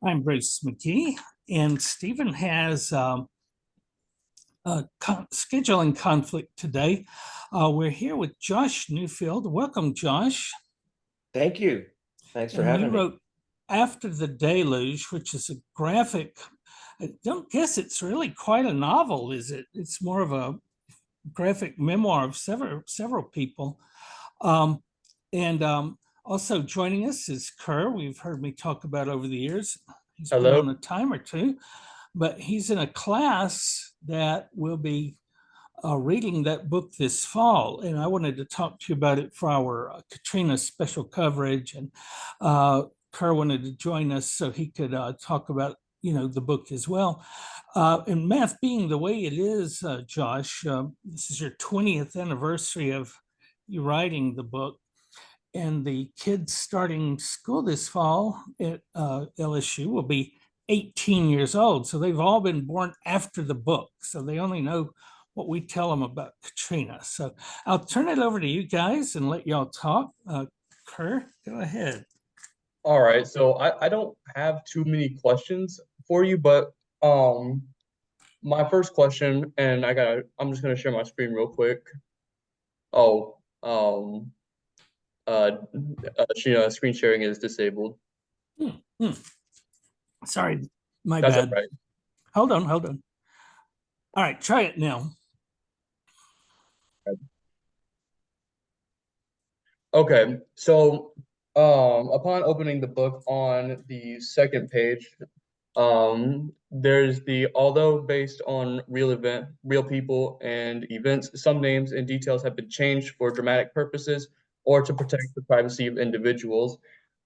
I'm Bruce Magee, and Stephen has a scheduling conflict today. We're here with Josh Neufeld. Welcome, Josh. Thank you. Thanks for And you having me. wrote After the Deluge, which is a graphic. I don't guess it's really quite a novel, is it? It's more of a graphic memoir of several people. Um, and also joining us is Kerr. We've heard me talk about over the years. He's been Hello. on a time or two, but he's in a class that will be reading that book this fall. And I wanted to talk to you about it for our Katrina special coverage. And Kerr wanted to join us so he could talk about, the book as well. And math being the way it is, Josh, this is your 20th anniversary of you writing the book. And the kids starting school this fall at LSU will be 18 years old. So they've all been born after the book. So they only know what we tell them about Katrina. So I'll turn it over to you guys and let y'all talk. Kerr, go ahead. All right, so I don't have too many questions for you, but my first question, and I'm just gonna share my screen real quick. Oh, uh, screen sharing is disabled. Hmm, hmm. Sorry, my That's all bad. right. Hold on. All right, try it now. Okay, so upon opening the book on the second page, there's although based on real people and events, some names and details have been changed for dramatic purposes or to protect the privacy of individuals.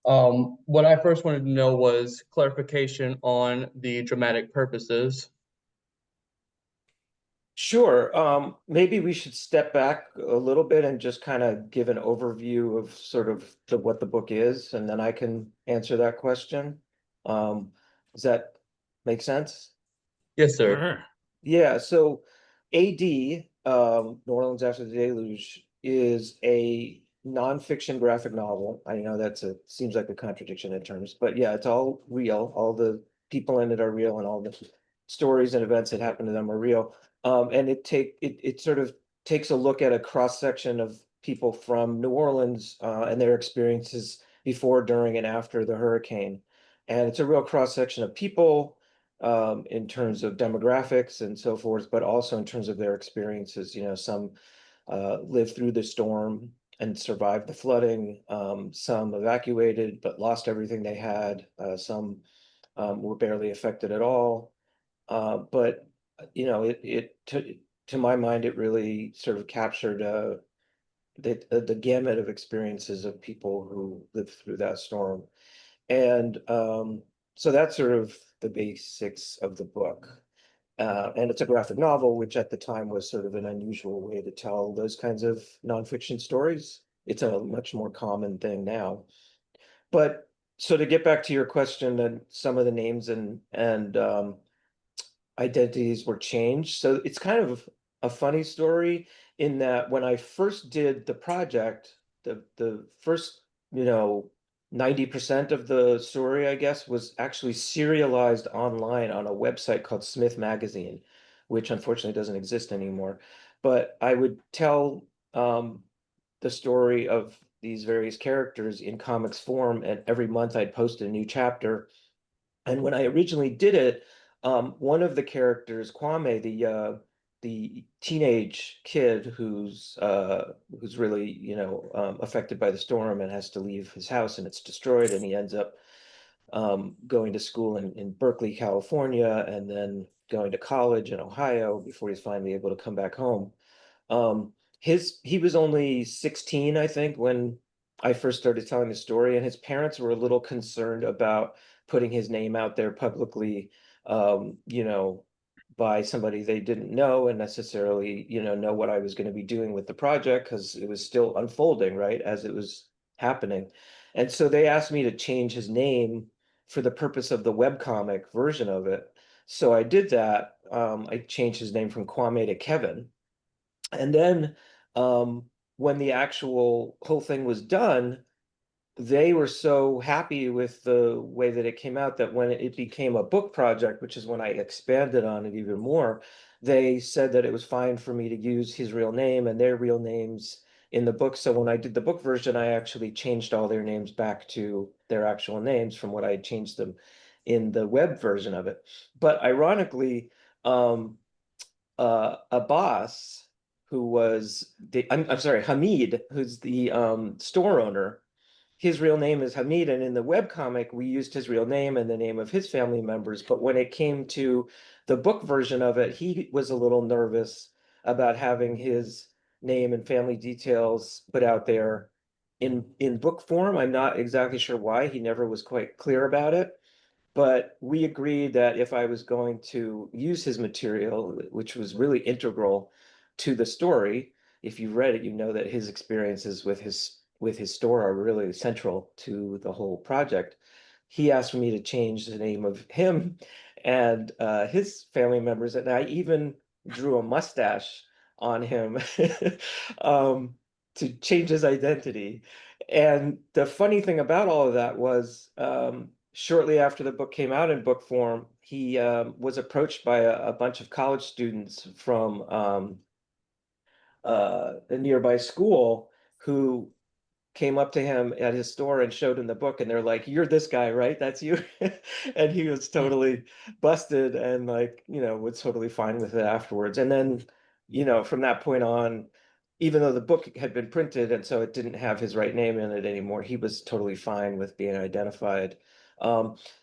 What I first wanted to know was clarification on the dramatic purposes. Sure. Maybe we should step back a little bit and just kind of give an overview of sort of what the book is, and then I can answer that question. Does that make sense? Yes, sir. Sure. Yeah. So AD, New Orleans After the Deluge, is a nonfiction graphic novel. I know seems like a contradiction in terms, but yeah, it's all real. All the people in it are real, and all the stories and events that happen to them are real. And it sort of takes a look at a cross section of people from New Orleans and their experiences before, during, and after the hurricane. And it's a real cross section of people in terms of demographics and so forth, but also in terms of their experiences. Some lived through the storm and survived the flooding. Some evacuated but lost everything they had. Some were barely affected at all. But to my mind, it really sort of captured the gamut of experiences of people who lived through that storm. And so that's sort of the basics of the book. And it's a graphic novel, which at the time was sort of an unusual way to tell those kinds of nonfiction stories. It's a much more common thing now. But so to get back to your question, and some of the names and identities were changed. So it's kind of a funny story in that when I first did the project, the first, 90% of the story, I guess, was actually serialized online on a website called Smith Magazine, which unfortunately doesn't exist anymore. But I would tell the story of these various characters in comics form, and every month I'd post a new chapter. And when I originally did it, one of the characters, Kwame, the teenage kid who's really affected by the storm and has to leave his house and it's destroyed, and he ends up going to school in Berkeley, California, and then going to college in Ohio before he's finally able to come back home. Um, he was only 16, I think, when I first started telling the story, and his parents were a little concerned about putting his name out there publicly, um, you know, by somebody they didn't know and necessarily, know what I was going to be doing with the project, because it was still unfolding, right, as it was happening. And so they asked me to change his name for the purpose of the webcomic version of it. So I did that. I changed his name from Kwame to Kevin. And then when the actual whole thing was done, they were so happy with the way that it came out that when it became a book project, which is when I expanded on it even more, they said that it was fine for me to use his real name and their real names in the book. So when I did the book version, I actually changed all their names back to their actual names from what I had changed them in the web version of it. But ironically, um, Abbas, who was I'm sorry, Hamid, who's the store owner, his real name is Hamid, and in the webcomic, we used his real name and the name of his family members. But when it came to the book version of it, he was a little nervous about having his name and family details put out there in book form. I'm not exactly sure why. He never was quite clear about it. But we agreed that if I was going to use his material, which was really integral to the story, if you've read it, you know that his experiences with his store are really central to the whole project. He asked me to change the name of him and his family members, and I even drew a mustache on him um, to change his identity. And the funny thing about all of that was shortly after the book came out in book form, he was approached by a bunch of college students from a nearby school who came up to him at his store and showed him the book, and they're like, "You're this guy, right? That's you." And he was totally busted and like, was totally fine with it afterwards. And then, from that point on, even though the book had been printed and so it didn't have his right name in it anymore, he was totally fine with being identified.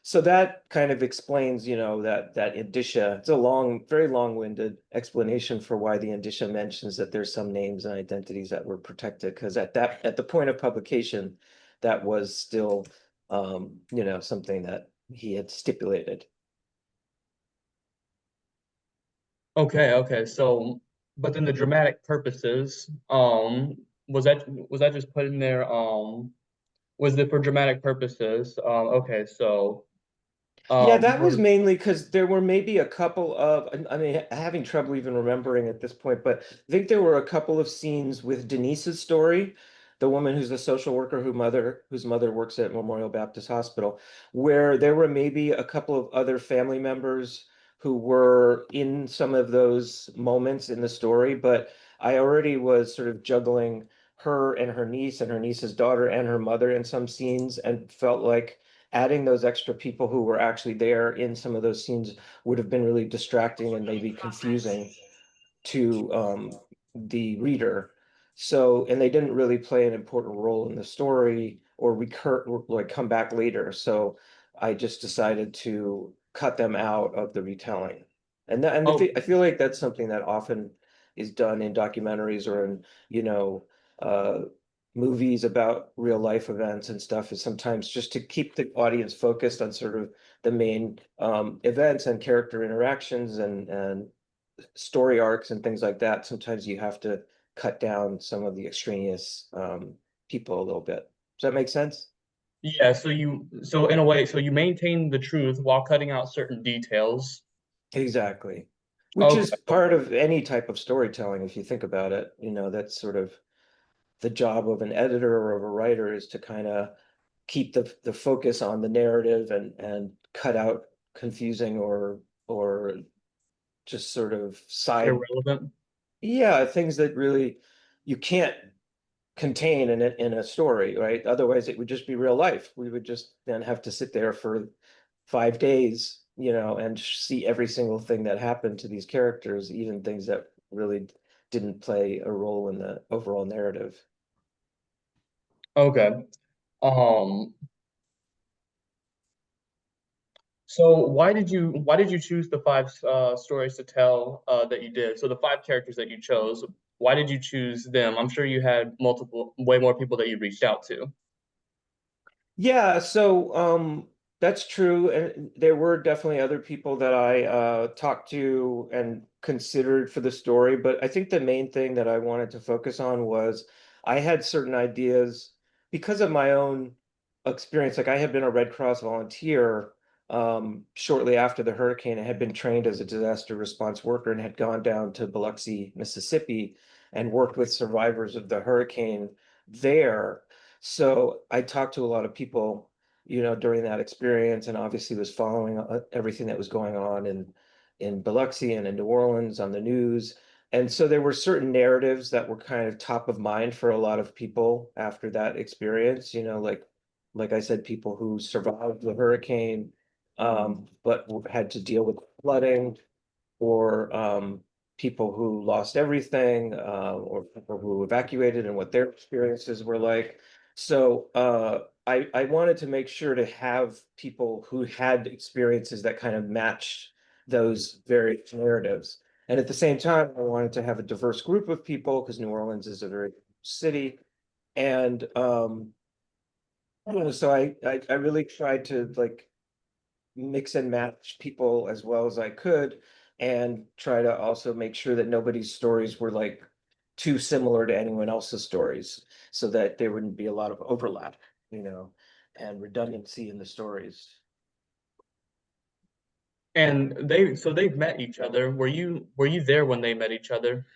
So that kind of explains, that indicia. It's a long, very long-winded explanation for why the indicia mentions that there's some names and identities that were protected, because at the point of publication, that was still, something that he had stipulated. Okay. So, but then the dramatic purposes, was that just put in there? Was it for dramatic purposes? Okay, so, Yeah, that was were mainly because there were maybe a couple of, I mean, having trouble even remembering at this point, but I think there were a couple of scenes with Denise's story, the woman who's the social worker whose mother works at Memorial Baptist Hospital, where there were maybe a couple of other family members who were in some of those moments in the story, but I already was sort of juggling her and her niece and her niece's daughter and her mother in some scenes and felt like adding those extra people who were actually there in some of those scenes would have been really distracting and maybe confusing to the reader. So, and they didn't really play an important role in the story or recur or like come back later. So I just decided to cut them out of the retelling. oh, I feel like that's something that often is done in documentaries or in, uh, movies about real life events and stuff, is sometimes just to keep the audience focused on sort of the main events and character interactions and story arcs and things like that. Sometimes you have to cut down some of the extraneous people a little bit. Does that make sense? yeah. So in a way, so you maintain the truth while cutting out certain details. Exactly. Which Okay, is part of any type of storytelling, if you think about it. That's sort of the job of an editor or of a writer, is to kind of keep the focus on the narrative and cut out confusing or just sort of side, irrelevant. yeah, things that really you can't contain in a story, right? Otherwise, it would just be real life. We would just then have to sit there for 5 days, and see every single thing that happened to these characters, even things that really didn't play a role in the overall narrative. Okay. Um, so why did you choose the five stories to tell that you did? So the five characters that you chose, why did you choose them? I'm sure you had way more people that you reached out to. Yeah, so that's true. And there were definitely other people that I talked to and considered for the story, but I think the main thing that I wanted to focus on was I had certain ideas because of my own experience. Like I had been a Red Cross volunteer shortly after the hurricane. I had been trained as a disaster response worker and had gone down to Biloxi, Mississippi, and worked with survivors of the hurricane there. So I talked to a lot of people, during that experience, and obviously was following everything that was going on in Biloxi and in New Orleans on the news. And so there were certain narratives that were kind of top of mind for a lot of people after that experience, like I said, people who survived the hurricane, but had to deal with flooding, or people who lost everything, or people who evacuated and what their experiences were like. So I wanted to make sure to have people who had experiences that kind of matched those various narratives. And at the same time, I wanted to have a diverse group of people because New Orleans is a very city. And so I really tried to like mix and match people as well as I could, and try to also make sure that nobody's stories were like too similar to anyone else's stories, so that there wouldn't be a lot of overlap, and redundancy in the stories. And they've met each other. Were you there when they met each other?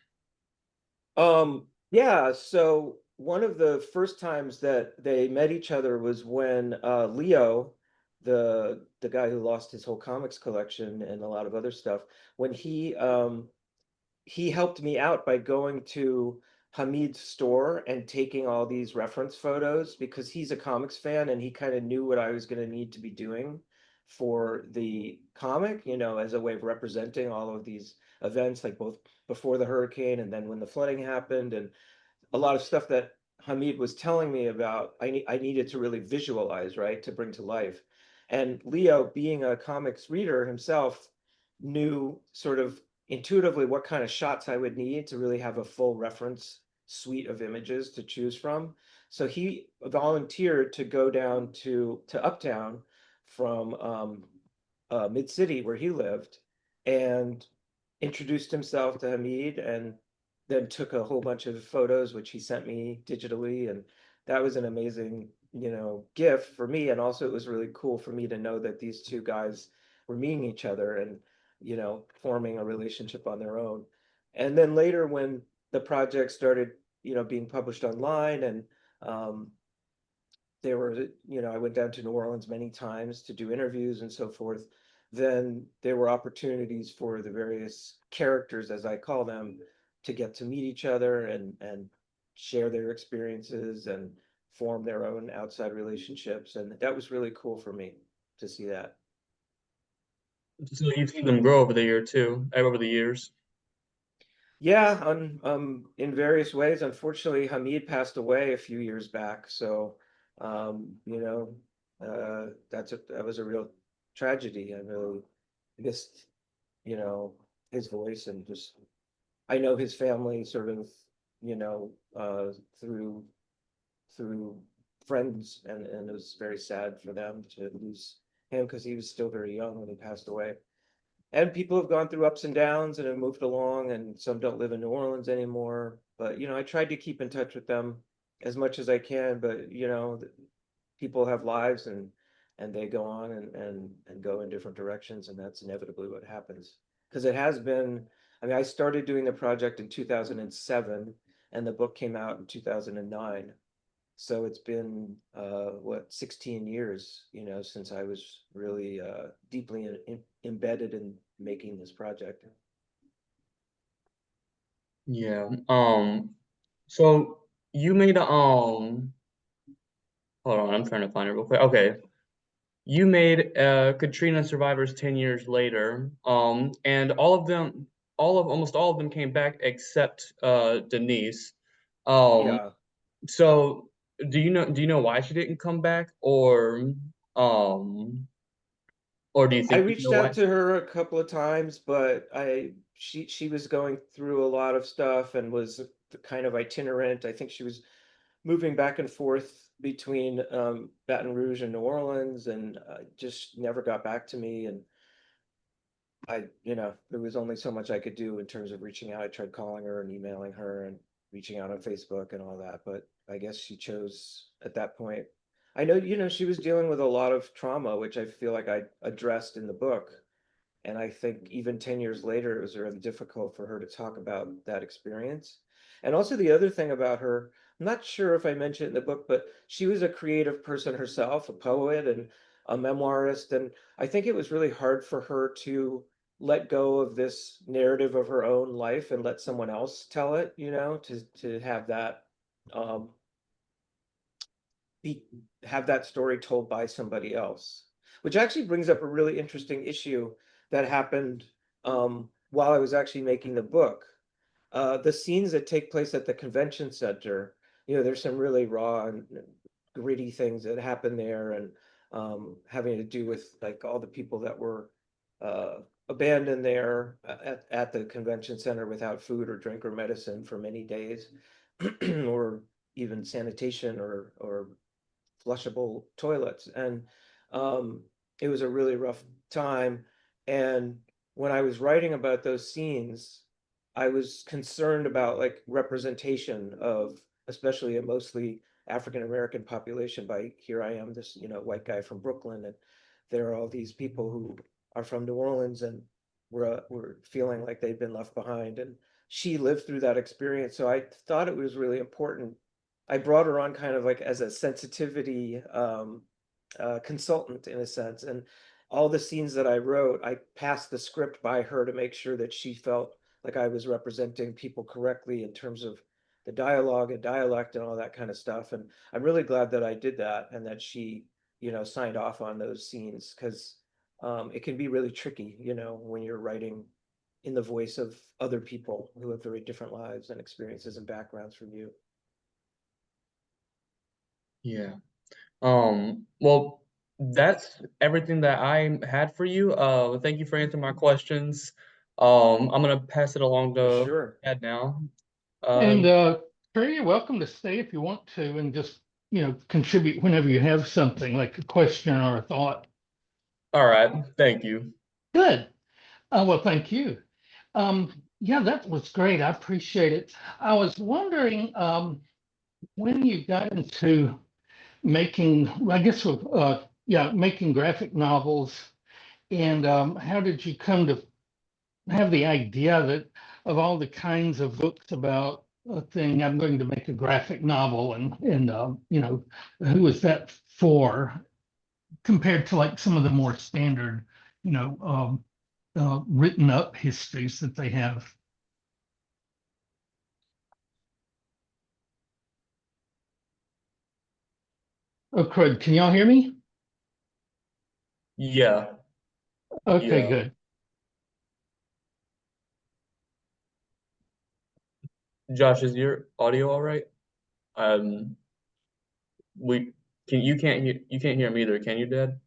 Yeah, so one of the first times that they met each other was when Leo, the guy who lost his whole comics collection and a lot of other stuff, when he helped me out by going to Hamid's store and taking all these reference photos, because he's a comics fan and he kind of knew what I was going to need to be doing for the comic, as a way of representing all of these events, like both before the hurricane and then when the flooding happened, and a lot of stuff that Hamid was telling me about, I needed to really visualize, right, to bring to life. And Leo, being a comics reader himself, knew sort of intuitively what kind of shots I would need to really have a full reference suite of images to choose from. So he volunteered to go down to Uptown from Mid City where he lived, and introduced himself to Hamid, and then took a whole bunch of photos, which he sent me digitally. And that was an amazing, gift for me. And also it was really cool for me to know that these two guys were meeting each other and, forming a relationship on their own. And then later when the project started, being published online, and um, there were, I went down to New Orleans many times to do interviews and so forth. Then there were opportunities for the various characters, as I call them, to get to meet each other and share their experiences and form their own outside relationships. And that was really cool for me to see that. So you've seen them grow over the years. Yeah, in various ways. Unfortunately, Hamid passed away a few years back, so um, you know, that was a real tragedy. I really missed, his voice, and just I know his family sort of, you know, through friends, and it was very sad for them to lose him because he was still very young when he passed away. And people have gone through ups and downs and have moved along, and some don't live in New Orleans anymore. But, I tried to keep in touch with them as much as I can, but, people have lives, and they go on and go in different directions, and that's inevitably what happens. Because it has been, I mean, I started doing the project in 2007, and the book came out in 2009. So it's been 16 years, since I was really deeply embedded in making this project. Yeah. So you made a hold on, I'm trying to find it real quick. Okay. You made Katrina Survivors 10 years later. And almost all of them came back except Denise. Um, Yeah, so do you know why she didn't come back, um or do you I think you reached know out why? to her a couple of times, but she was going through a lot of stuff and was kind of itinerant. I think she was moving back and forth between Baton Rouge and New Orleans, and just never got back to me. And there was only so much I could do in terms of reaching out. I tried calling her and emailing her and reaching out on Facebook and all that, but I guess she chose at that point. I know, she was dealing with a lot of trauma, which I feel like I addressed in the book. And I think even 10 years later, it was really difficult for her to talk about that experience. And also the other thing about her, I'm not sure if I mentioned it in the book, but she was a creative person herself, a poet and a memoirist. And I think it was really hard for her to let go of this narrative of her own life and let someone else tell it, to have that um, be have that story told by somebody else. Which actually brings up a really interesting issue that happened while I was actually making the book. The scenes that take place at the convention center, there's some really raw and gritty things that happen there, and having to do with like all the people that were uh, abandoned there at the convention center without food or drink or medicine for many days, or even sanitation or flushable toilets. And um, it was a really rough time. And when I was writing about those scenes, I was concerned about like representation of especially a mostly African American population. By here I am, this white guy from Brooklyn, and there are all these people who are from New Orleans and were feeling like they'd been left behind. And she lived through that experience, so I thought it was really important. I brought her on kind of like as a sensitivity consultant in a sense, and all the scenes that I wrote, I passed the script by her to make sure that she felt like I was representing people correctly in terms of the dialogue and dialect and all that kind of stuff. And I'm really glad that I did that and that she, signed off on those scenes, because it can be really tricky, when you're writing in the voice of other people who have very different lives and experiences and backgrounds from you. Yeah. Well, that's everything that I had for you. Thank you for answering my questions. I'm gonna pass it along to Sure. Ed now. And Kerr, you're welcome to stay if you want to, and just contribute whenever you have something like a question or a thought. All right, thank you. Good. Well, thank you. Yeah, that was great. I appreciate it. I was wondering when you got into making, I guess, making graphic novels, and how did you come to have the idea that of all the kinds of books about a thing, I'm going to make a graphic novel, and who was that for, compared to like some of the more standard, written up histories that they have. Oh, crud, can y'all hear me? Yeah, Okay, yeah. good. Josh, is your audio all right? We you can't hear me either, can you, Dad?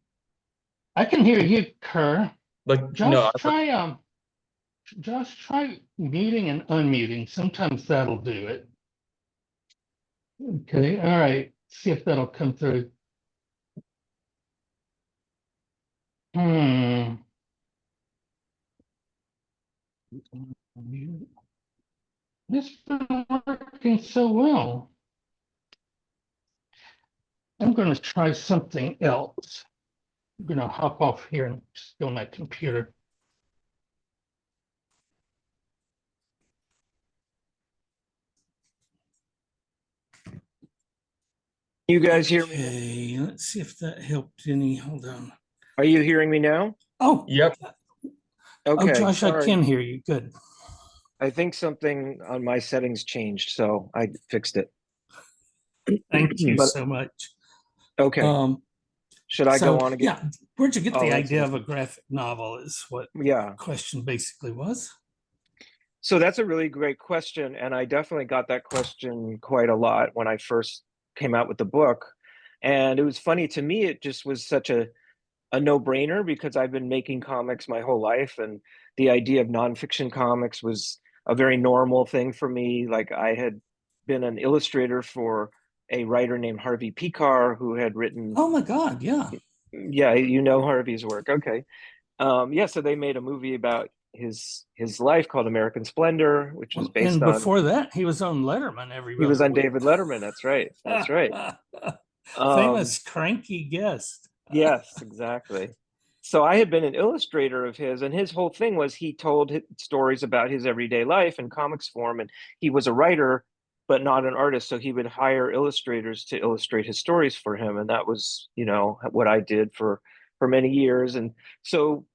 I can hear you, Kerr. Like no, Josh, try muting and unmuting. Sometimes that'll do it. Okay, all right. See if that'll come through. This been working so well. I'm going to try something else. I'm going to hop off here and just go on my computer. You guys hear me? Okay, let's see if that helped any. Hold on. Are you hearing me now? Oh, yep. Okay, oh, Josh, I sorry. can hear you. Good. I think something on my settings changed, so I fixed it. Thank you But so much. okay, should I go on again? Yeah, where'd you get Oh, the that's idea of a easy. graphic novel? Is what Yeah. the question basically was. So that's a really great question, and I definitely got that question quite a lot when I first came out with the book. And it was funny to me, it just was such a no-brainer because I've been making comics my whole life, and the idea of nonfiction comics was a very normal thing for me. Like I had been an illustrator for a writer named Harvey Pekar who had written, Oh my God, yeah. yeah, Harvey's work. Okay. Yeah, so they made a movie about his life called American Splendor, which was based And on, before that, he was on Letterman every he was other on week. David Letterman. That's right. That's right. Famous cranky guest. Yes, exactly. So I had been an illustrator of his, and his whole thing was he told stories about his everyday life in comics form, and he was a writer but not an artist. So he would hire illustrators to illustrate his stories for him. And that was, what I did for many years. And so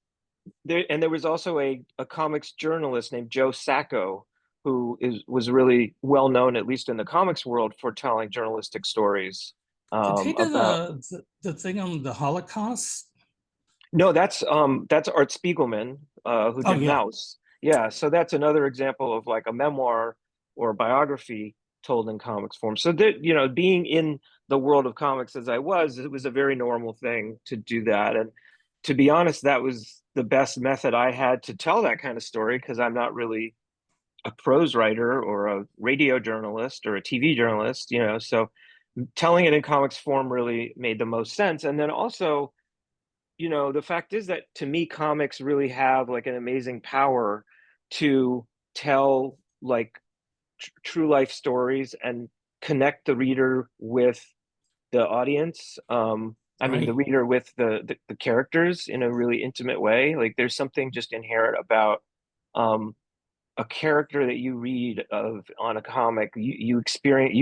there was also a comics journalist named Joe Sacco, who was really well known, at least in the comics world, for telling journalistic stories. Did he do about the thing on the Holocaust? No, that's Art Spiegelman, who Oh did yeah, Mouse. Yeah, so that's another example of like a memoir or a biography told in comics form. So that, being in the world of comics as I was, it was a very normal thing to do that. And to be honest, that was the best method I had to tell that kind of story, because I'm not really a prose writer or a radio journalist or a TV journalist, so telling it in comics form really made the most sense. And then also, the fact is that to me, comics really have like an amazing power to tell like true life stories and connect the reader with the audience. I mean, the right. reader with the characters in a really intimate way. Like there's something just inherent about a character that you read of on a comic. You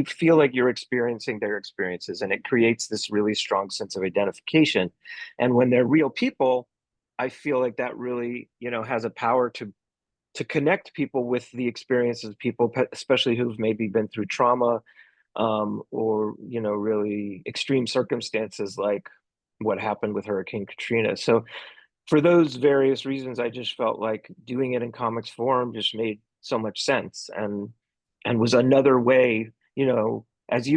feel like you're experiencing their experiences, and it creates this really strong sense of identification. And when they're real people, I feel like that really, has a power to connect people with the experiences of people, especially who've maybe been through trauma, or really extreme circumstances like what happened with Hurricane Katrina. So for those various reasons, I just felt like doing it in comics form just made so much sense, and was another way, as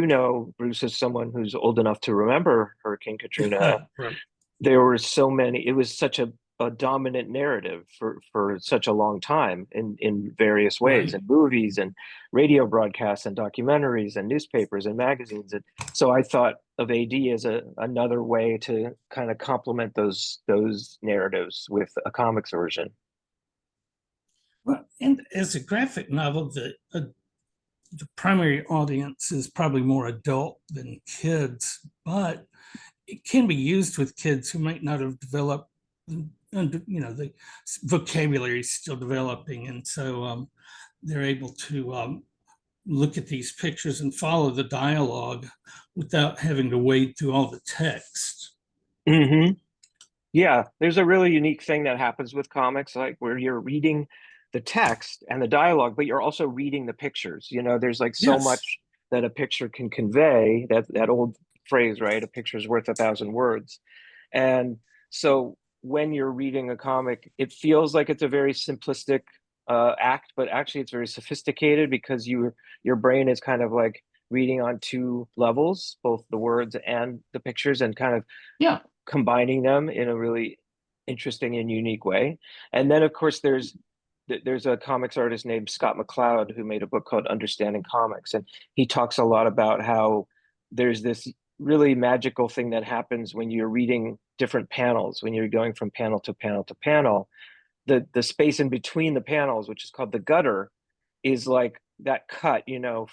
Bruce is someone who's old enough to remember Hurricane Katrina. Right. There were so many, it was such a dominant narrative for such a long time in various ways, Right. in movies and radio broadcasts and documentaries and newspapers and magazines. And so I thought of AD as another way to kind of complement those narratives with a comics version. Well, and as a graphic novel, the primary audience is probably more adult than kids, but it can be used with kids who might not have developed, the vocabulary is still developing, and so they're able to look at these pictures and follow the dialogue without having to wade through all the text. Mm-hmm. Yeah, there's a really unique thing that happens with comics, like where you're reading the text and the dialogue, but you're also reading the pictures. There's like so Yes. much that a picture can convey, that old phrase, right? A picture's worth 1,000 words. And so when you're reading a comic, it feels like it's a very simplistic act, but actually it's very sophisticated, because your brain is kind of like reading on two levels, both the words and the pictures, and kind of Yeah. combining them in a really interesting and unique way. And then, of course, there's a comics artist named Scott McCloud who made a book called Understanding Comics, and he talks a lot about how there's this really magical thing that happens when you're reading different panels, when you're going from panel to panel to panel. The space in between the panels, which is called the gutter, is like that cut,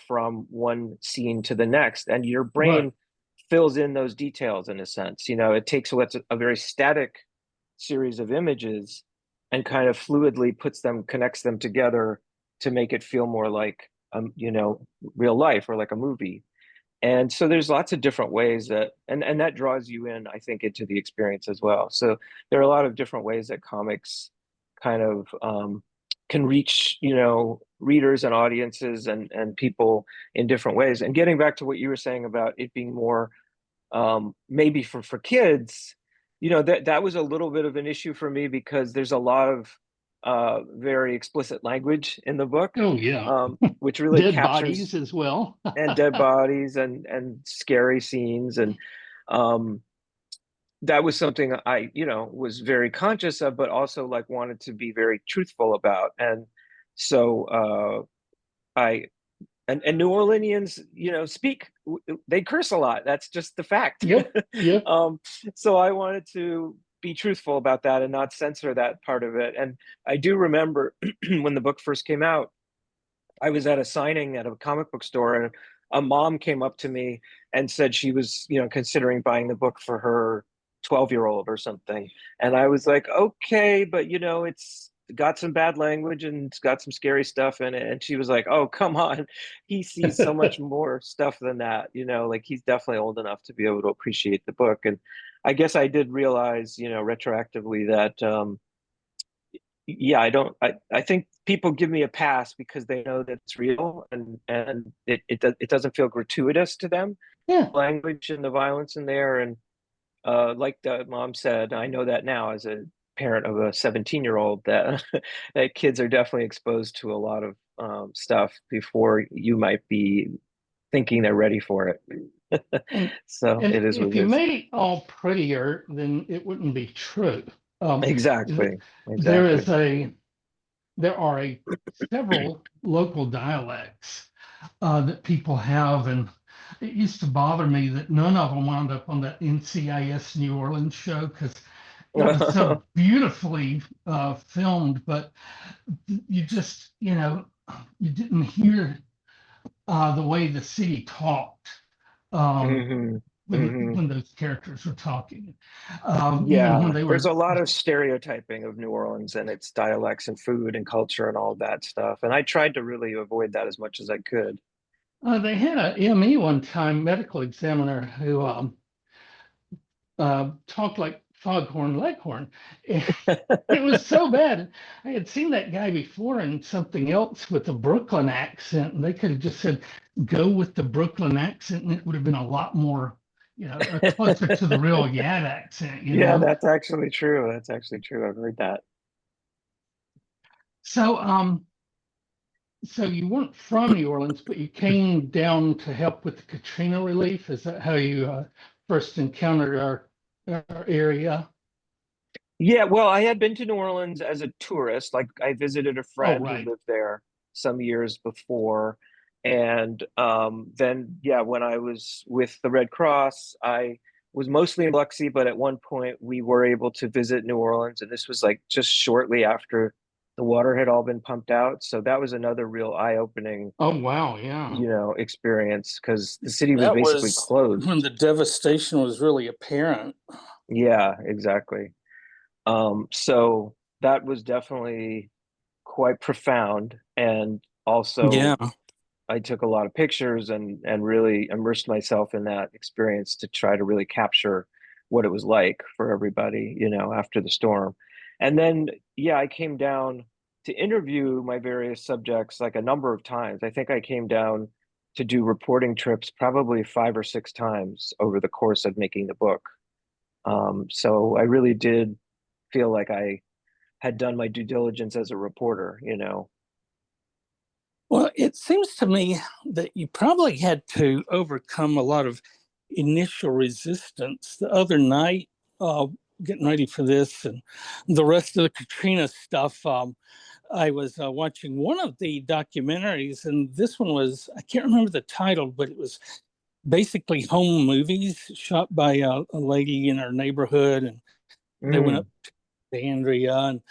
from one scene to the next, and your brain Right. fills in those details in a sense. It takes what's a very static series of images and kind of fluidly connects them together to make it feel more like, real life, or like a movie. And so there's lots of different ways that, and that draws you in, I think, into the experience as well. So there are a lot of different ways that comics kind of can reach, readers and audiences and people in different ways. And getting back to what you were saying about it being more maybe for kids, that was a little bit of an issue for me, because there's a lot of very explicit language in the book, Oh, yeah. which really Dead captures, bodies as well. and dead bodies and scary scenes. And that was something I, was very conscious of, but also like wanted to be very truthful about. And so and New Orleanians, they curse a lot. That's just the fact. Yep. Yep. So I wanted to be truthful about that and not censor that part of it. And I do remember when the book first came out, I was at a signing at a comic book store, and a mom came up to me and said she was, considering buying the book for her 12-year-old or something. And I was like, okay, but got some bad language and it's got some scary stuff in it. And she was like, oh, come on. He sees so much more stuff than that, like he's definitely old enough to be able to appreciate the book. And I guess I did realize, retroactively that, yeah, I think people give me a pass because they know that it's real and it doesn't feel gratuitous to them. Yeah. Language and the violence in there. And like the mom said, I know that now as a parent of a 17-year-old that that kids are definitely exposed to a lot of stuff before you might be thinking they're ready for it. So And it is what if it you is. made it all prettier, then it wouldn't be true. Exactly. There are several local dialects that people have, and it used to bother me that none of them wound up on that NCIS New Orleans show because it was so beautifully filmed, but you just, you didn't hear the way the city talked hmm when those characters were talking. Even Yeah, when they there's were, a lot of stereotyping of New Orleans and its dialects and food and culture and all that stuff. And I tried to really avoid that as much as I could. they had a ME one time, medical examiner, who talked like Foghorn Leghorn. It was so bad. I had seen that guy before in something else with a Brooklyn accent, and they could have just said, go with the Brooklyn accent, and it would have been a lot more, closer to the real Yad accent, Yeah, that's actually true. That's actually true. I've heard that. So, so you weren't from New Orleans, but you came down to help with the Katrina relief. Is that how you first encountered our area? Yeah, well, I had been to New Orleans as a tourist. Like I visited a Oh, friend who right. lived there some years before. And then, yeah, when I was with the Red Cross, I was mostly in Biloxi, but at one point we were able to visit New Orleans. And this was like just shortly after the water had all been pumped out. So that was another real eye-opening, Oh, wow. Yeah. experience because the city was That basically was when closed. the devastation was really apparent. Yeah, exactly. So that was definitely quite profound. And Yeah. also I took a lot of pictures and really immersed myself in that experience to try to really capture what it was like for everybody, after the storm. And then, yeah, I came down to interview my various subjects like a number of times. I think I came down to do reporting trips probably 5 or 6 times over the course of making the book. So I really did feel like I had done my due diligence as a reporter. Well, it seems to me that you probably had to overcome a lot of initial resistance. The other night, getting ready for this and the rest of the Katrina stuff, I was watching one of the documentaries, and this one was, I can't remember the title, but it was basically home movies shot by a lady in her neighborhood. And they went up to Andrea, and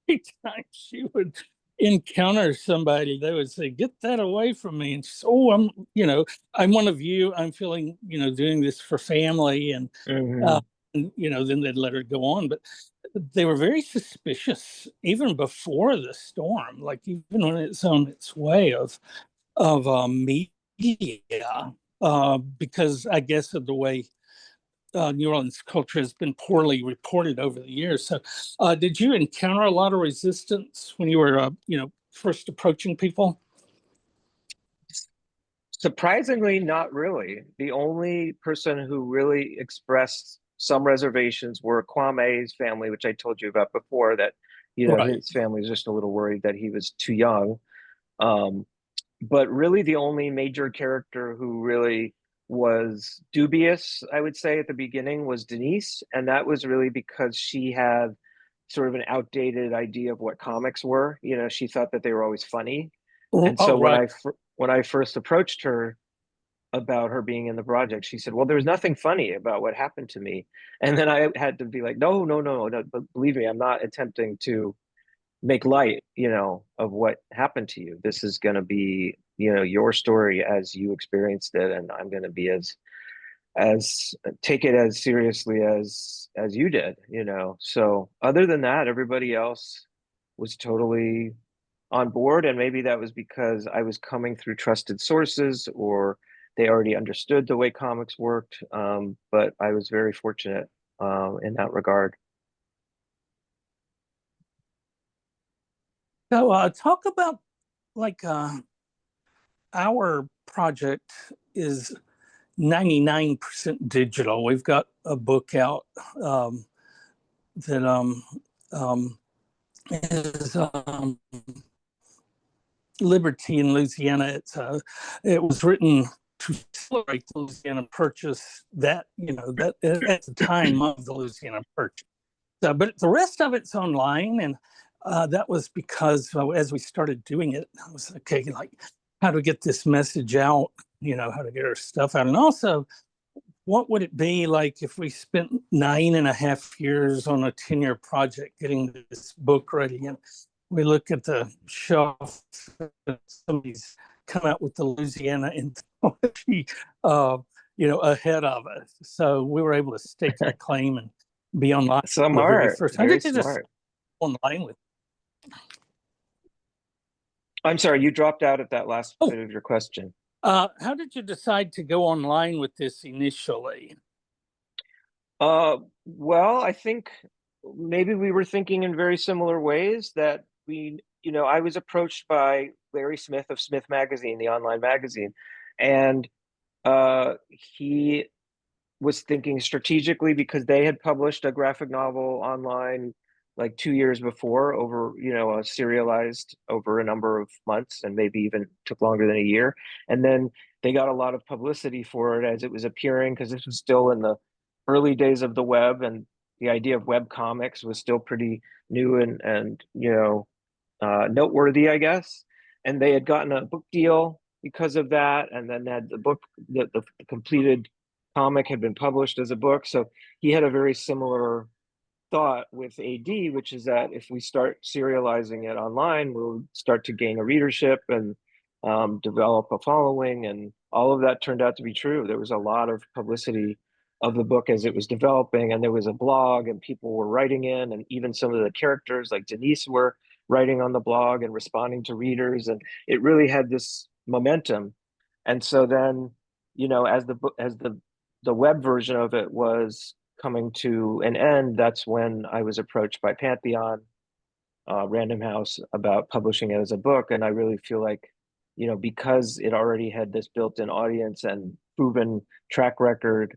every time she would encounter somebody, they would say, "Get that away from me." And she said, "Oh, I'm one of you. I'm feeling, doing this for family." And, Mm-hmm. then they'd let her go on. But they were very suspicious even before the storm, like even when it's on its way of media, because I guess of the way New Orleans culture has been poorly reported over the years. So, did you encounter a lot of resistance when you were, first approaching people? Surprisingly, not really. The only person who really expressed some reservations were Kwame's family, which I told you about before, that, Right. his family was just a little worried that he was too young. Um, but really the only major character who really was dubious, I would say, at the beginning was Denise. And that was really because she had sort of an outdated idea of what comics were. She thought that they were always funny. And Oh, so right. when I first approached her about her being in the project, she said, "Well, there's nothing funny about what happened to me." And then I had to be like, "No, no, no, no, but believe me, I'm not attempting to make light, of what happened to you. This is going to be, your story as you experienced it, and I'm going to be as take it as seriously as you did." So other than that, everybody else was totally on board. And maybe that was because I was coming through trusted sources, or they already understood the way comics worked. But I was very fortunate in that regard. So talk about like our project is 99% digital. We've got a book out that is Liberty in Louisiana. It was written to celebrate the Louisiana Purchase, that that at the time of the Louisiana Purchase. But the rest of it's online, and that was because as we started doing it, I was okay, like how to get this message out, how to get our stuff out, and also what would it be like if we spent 9.5 years on a 10-year project getting this book ready, and we look at the shelf, somebody's come out with the Louisiana Anthology, ahead of us. So we were able to stake that claim and be online. Smart, first. very How did you smart. just online with? I'm sorry, you dropped out at that last bit of your question. How did you decide to go online with this initially? Well, I think maybe we were thinking in very similar ways, that I was approached by Larry Smith of Smith Magazine, the online magazine, and he was thinking strategically, because they had published a graphic novel online like 2 years before, over serialized over a number of months, and maybe even took longer than a year. And then they got a lot of publicity for it as it was appearing, because this was still in the early days of the web, and the idea of web comics was still pretty new and noteworthy, I guess. And they had gotten a book deal because of that, and then had the book, the completed comic had been published as a book. So he had a very similar thought with AD, which is that if we start serializing it online, we'll start to gain a readership and develop a following. And all of that turned out to be true. There was a lot of publicity of the book as it was developing, and there was a blog, and people were writing in, and even some of the characters like Denise were writing on the blog and responding to readers, and it really had this momentum. And so then, as the web version of it was coming to an end, that's when I was approached by Pantheon, Random House, about publishing it as a book. And I really feel like, because it already had this built-in audience and proven track record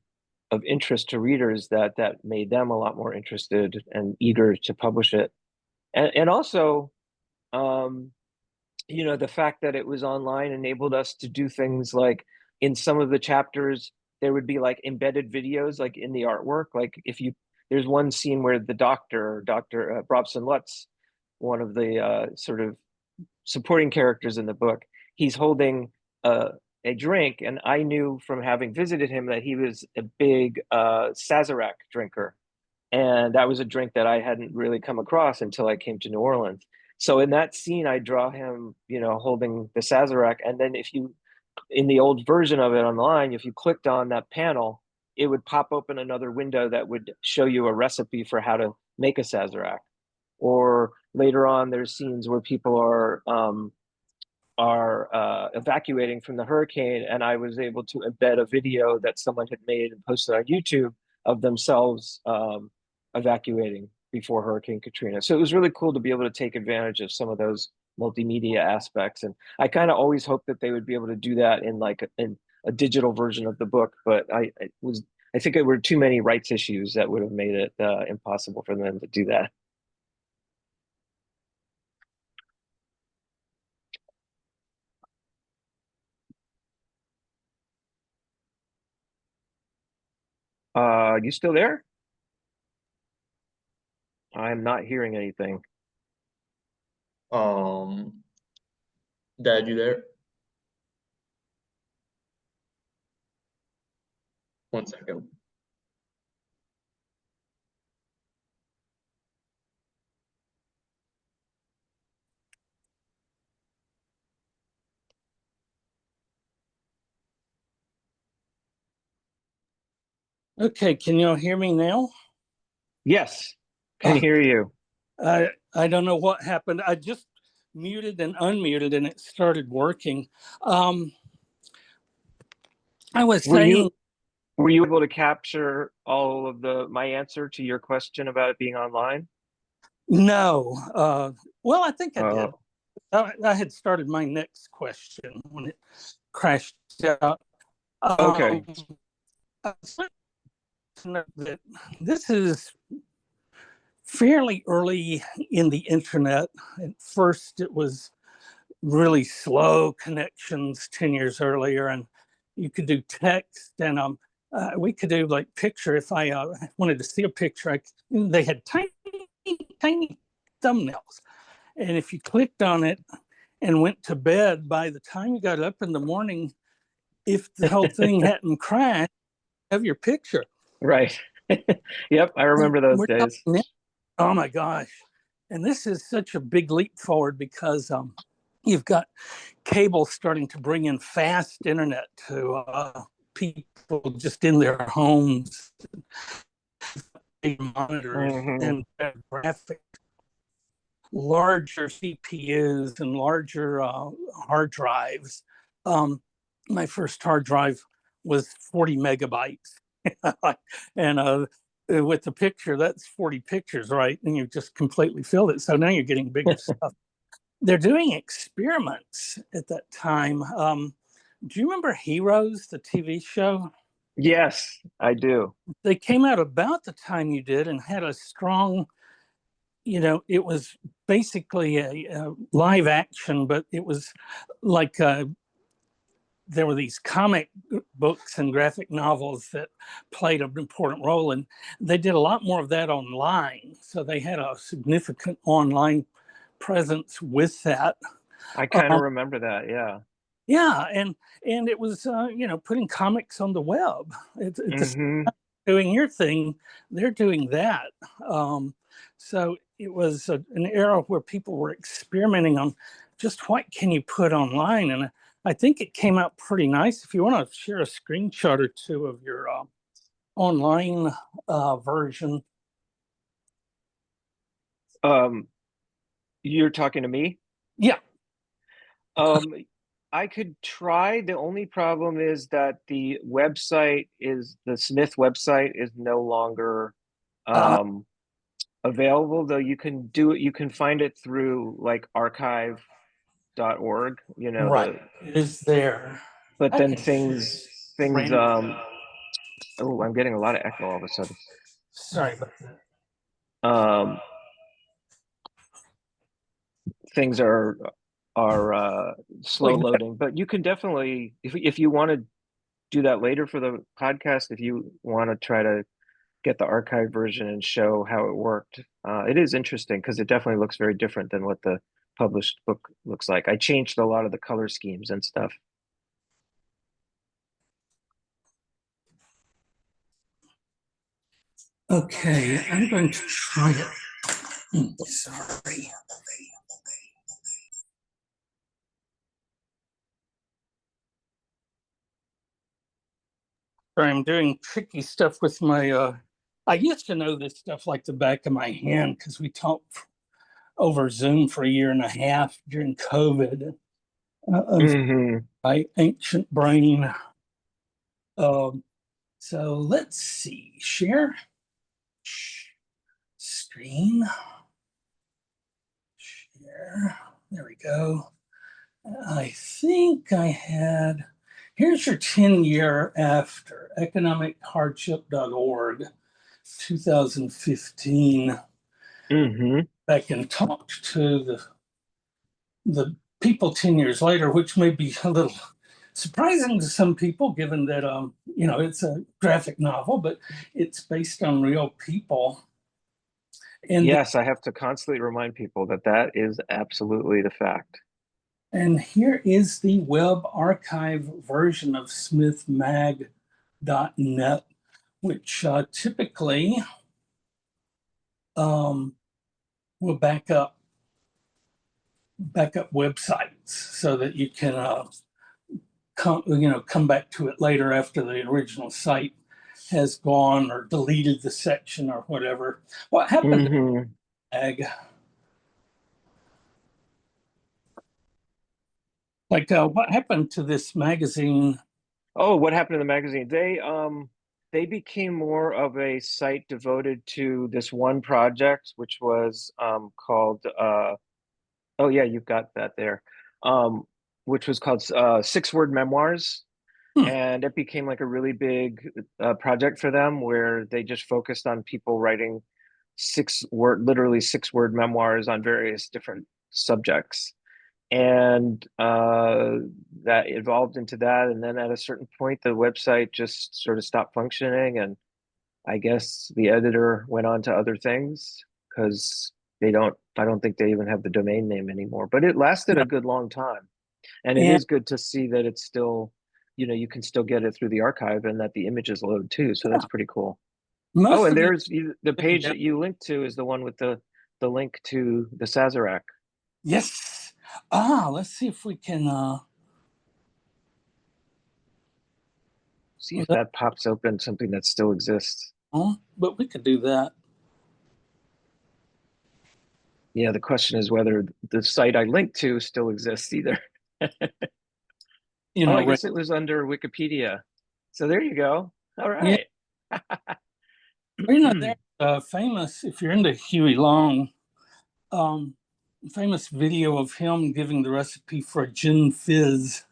of interest to readers, that made them a lot more interested and eager to publish it. And also, the fact that it was online enabled us to do things like, in some of the chapters, there would be like embedded videos, like in the artwork. Like there's one scene where the Dr. Brobson Lutz, one of the sort of supporting characters in the book, he's holding a drink, and I knew from having visited him that he was a big Sazerac drinker, and that was a drink that I hadn't really come across until I came to New Orleans. So in that scene, I draw him, holding the Sazerac, and then in the old version of it online, if you clicked on that panel, it would pop open another window that would show you a recipe for how to make a Sazerac. Or later on, there's scenes where people are evacuating from the hurricane, and I was able to embed a video that someone had made and posted on YouTube of themselves evacuating before Hurricane Katrina. So it was really cool to be able to take advantage of some of those multimedia aspects. And I kind of always hoped that they would be able to do that in a digital version of the book, but I think there were too many rights issues that would have made it impossible for them to do that. You still there? I'm not hearing anything. Dad, you there? 1 second. Okay, can you hear me now? Yes, can hear you. I don't know what happened. I just muted and unmuted and it started working. I was saying, were you able to capture all of my answer to your question about it being online? no. Well, I think I did. I had started my next question when it crashed out. Okay. I was to note that this is fairly early in the internet. At first, it was really slow connections 10 years earlier, and you could do text, and we could do like picture. If I wanted to see a picture, they had tiny thumbnails, and if you clicked on it and went to bed, by the time you got up in the morning, if the whole thing hadn't crashed, you have your picture. Right. Yep, I remember those days. Oh my gosh. And this is such a big leap forward because you've got cable starting to bring in fast internet to people just in their homes, monitors and graphics, larger CPUs and larger hard drives. My first hard drive was 40 megabytes. And with the picture, that's 40 pictures, right? And you just completely filled it. So now you're getting bigger stuff. They're doing experiments at that time. Do you remember Heroes, the TV show? Yes, I do. They came out about the time you did and had a strong, it was basically a live action, but it was like there were these comic books and graphic novels that played an important role, and they did a lot more of that online. So they had a significant online presence with that. I kind of remember that, yeah. Yeah, and it was putting comics on the web. It's doing your thing, they're doing that. So it was an era where people were experimenting on just what can you put online, and I think it came out pretty nice. If you want to share a screenshot or two of your online version. You're talking to me? Yeah. I could try. The only problem is that the Smith website is no longer available, though you can do it. You can find it through like archive.org, right. It is there. But then things oh, I'm getting a lot of echo all of a sudden. Sorry about that. Things are slow loading, but you can definitely, if you want to do that later for the podcast, if you want to try to get the archive version and show how it worked, it is interesting because it definitely looks very different than what the published book looks like. I changed a lot of the color schemes and stuff. Okay, I'm going to try it. Sorry. I'm doing tricky stuff with my, I used to know this stuff like the back of my hand because we talked over Zoom for a year and a half during COVID. My ancient brain. So let's see, share screen, share, there we go. I think I had, here's your 10-year after, economichardship.org, 2015. I can talk to the people 10 years later, which may be a little surprising to some people, given that, it's a graphic novel, but it's based on real people. And yes, I have to constantly remind people that is absolutely the fact. And here is the web archive version of smithmag.net, which typically will back up websites so that you can come back to it later after the original site has gone or deleted the section or whatever. What happened to Mag? Like, what happened to this magazine? Oh, what happened to the magazine? They became more of a site devoted to this one project, which was called oh yeah, you've got that there. Which was called Six Word Memoirs. Hmm. And it became like a really big project for them where they just focused on people writing literally 6 word memoirs on various different subjects. And that evolved into that. And then at a certain point, the website just sort of stopped functioning. And I guess the editor went on to other things because I don't think they even have the domain name anymore. But it lasted a good long time. And it Yeah. is good to see that it's still, you can still get it through the archive and that the images load too. So that's pretty cool. Most Oh, and of it, there's the page that you linked to is the one with the link to the Sazerac. yes. Let's see if we can See if that pops open something that still exists. but we could do that. Yeah, the question is whether the site I linked to still exists either. You know, I guess it was under Wikipedia. So there you go. All right. there's famous, if you're into Huey Long, famous video of him giving the recipe for a gin fizz.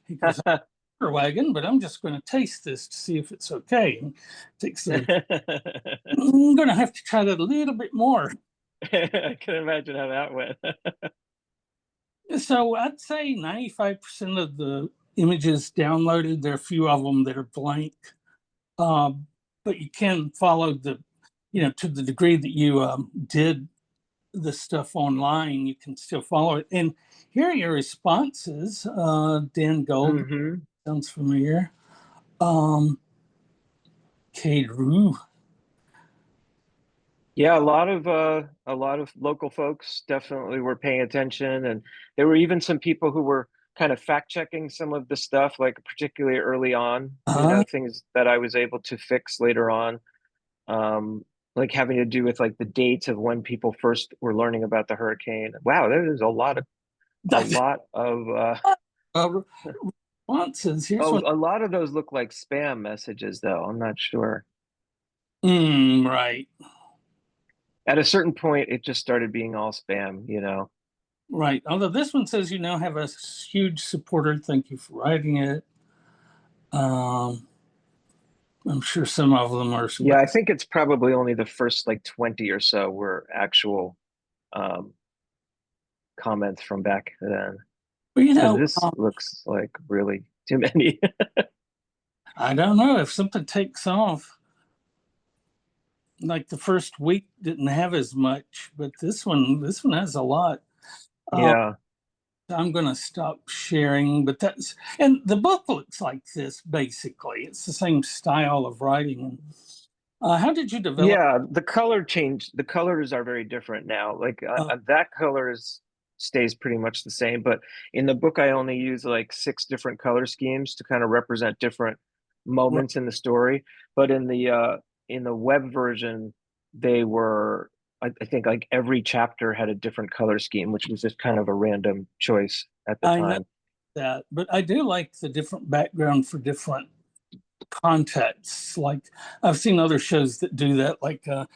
He goes, wagon, but I'm just going to taste this to see if it's okay. I'm going to have to try that a little bit more. I can imagine how that went. So I'd say 95% of the images downloaded. There are a few of them that are blank, but you can follow to the degree that you did the stuff online, you can still follow it. And here are your responses. Dan Gold, sounds familiar. Kate Rue. Yeah, a lot of local folks definitely were paying attention, and there were even some people who were kind of fact checking some of the stuff, like particularly early on, things that I was able to fix later on, like having to do with like the dates of when people first were learning about the hurricane. Wow, there's a lot of responses. a lot of those look like spam messages, though. I'm not sure. Right. At a certain point, it just started being all spam, Right. Although this one says you now have a huge supporter. Thank you for writing it. I'm sure some of them are. Yeah, I think it's probably only the first like 20 or so were actual comments from back then. Well, this looks like really too many. I don't know if something takes off. Like the first week didn't have as much, but this one has a lot. Yeah. I'm going to stop sharing, but and the book looks like this basically. It's the same style of writing. How did you develop? Yeah, the color changed. The colors are very different now. Like that color stays pretty much the same, but in the book I only use like 6 different color schemes to kind of represent different moments in the story. But in the web version, they were, I think like every chapter had a different color scheme, which was just kind of a random choice at the time. I know that, but I do like the different background for different contexts. Like I've seen other shows that do that, like that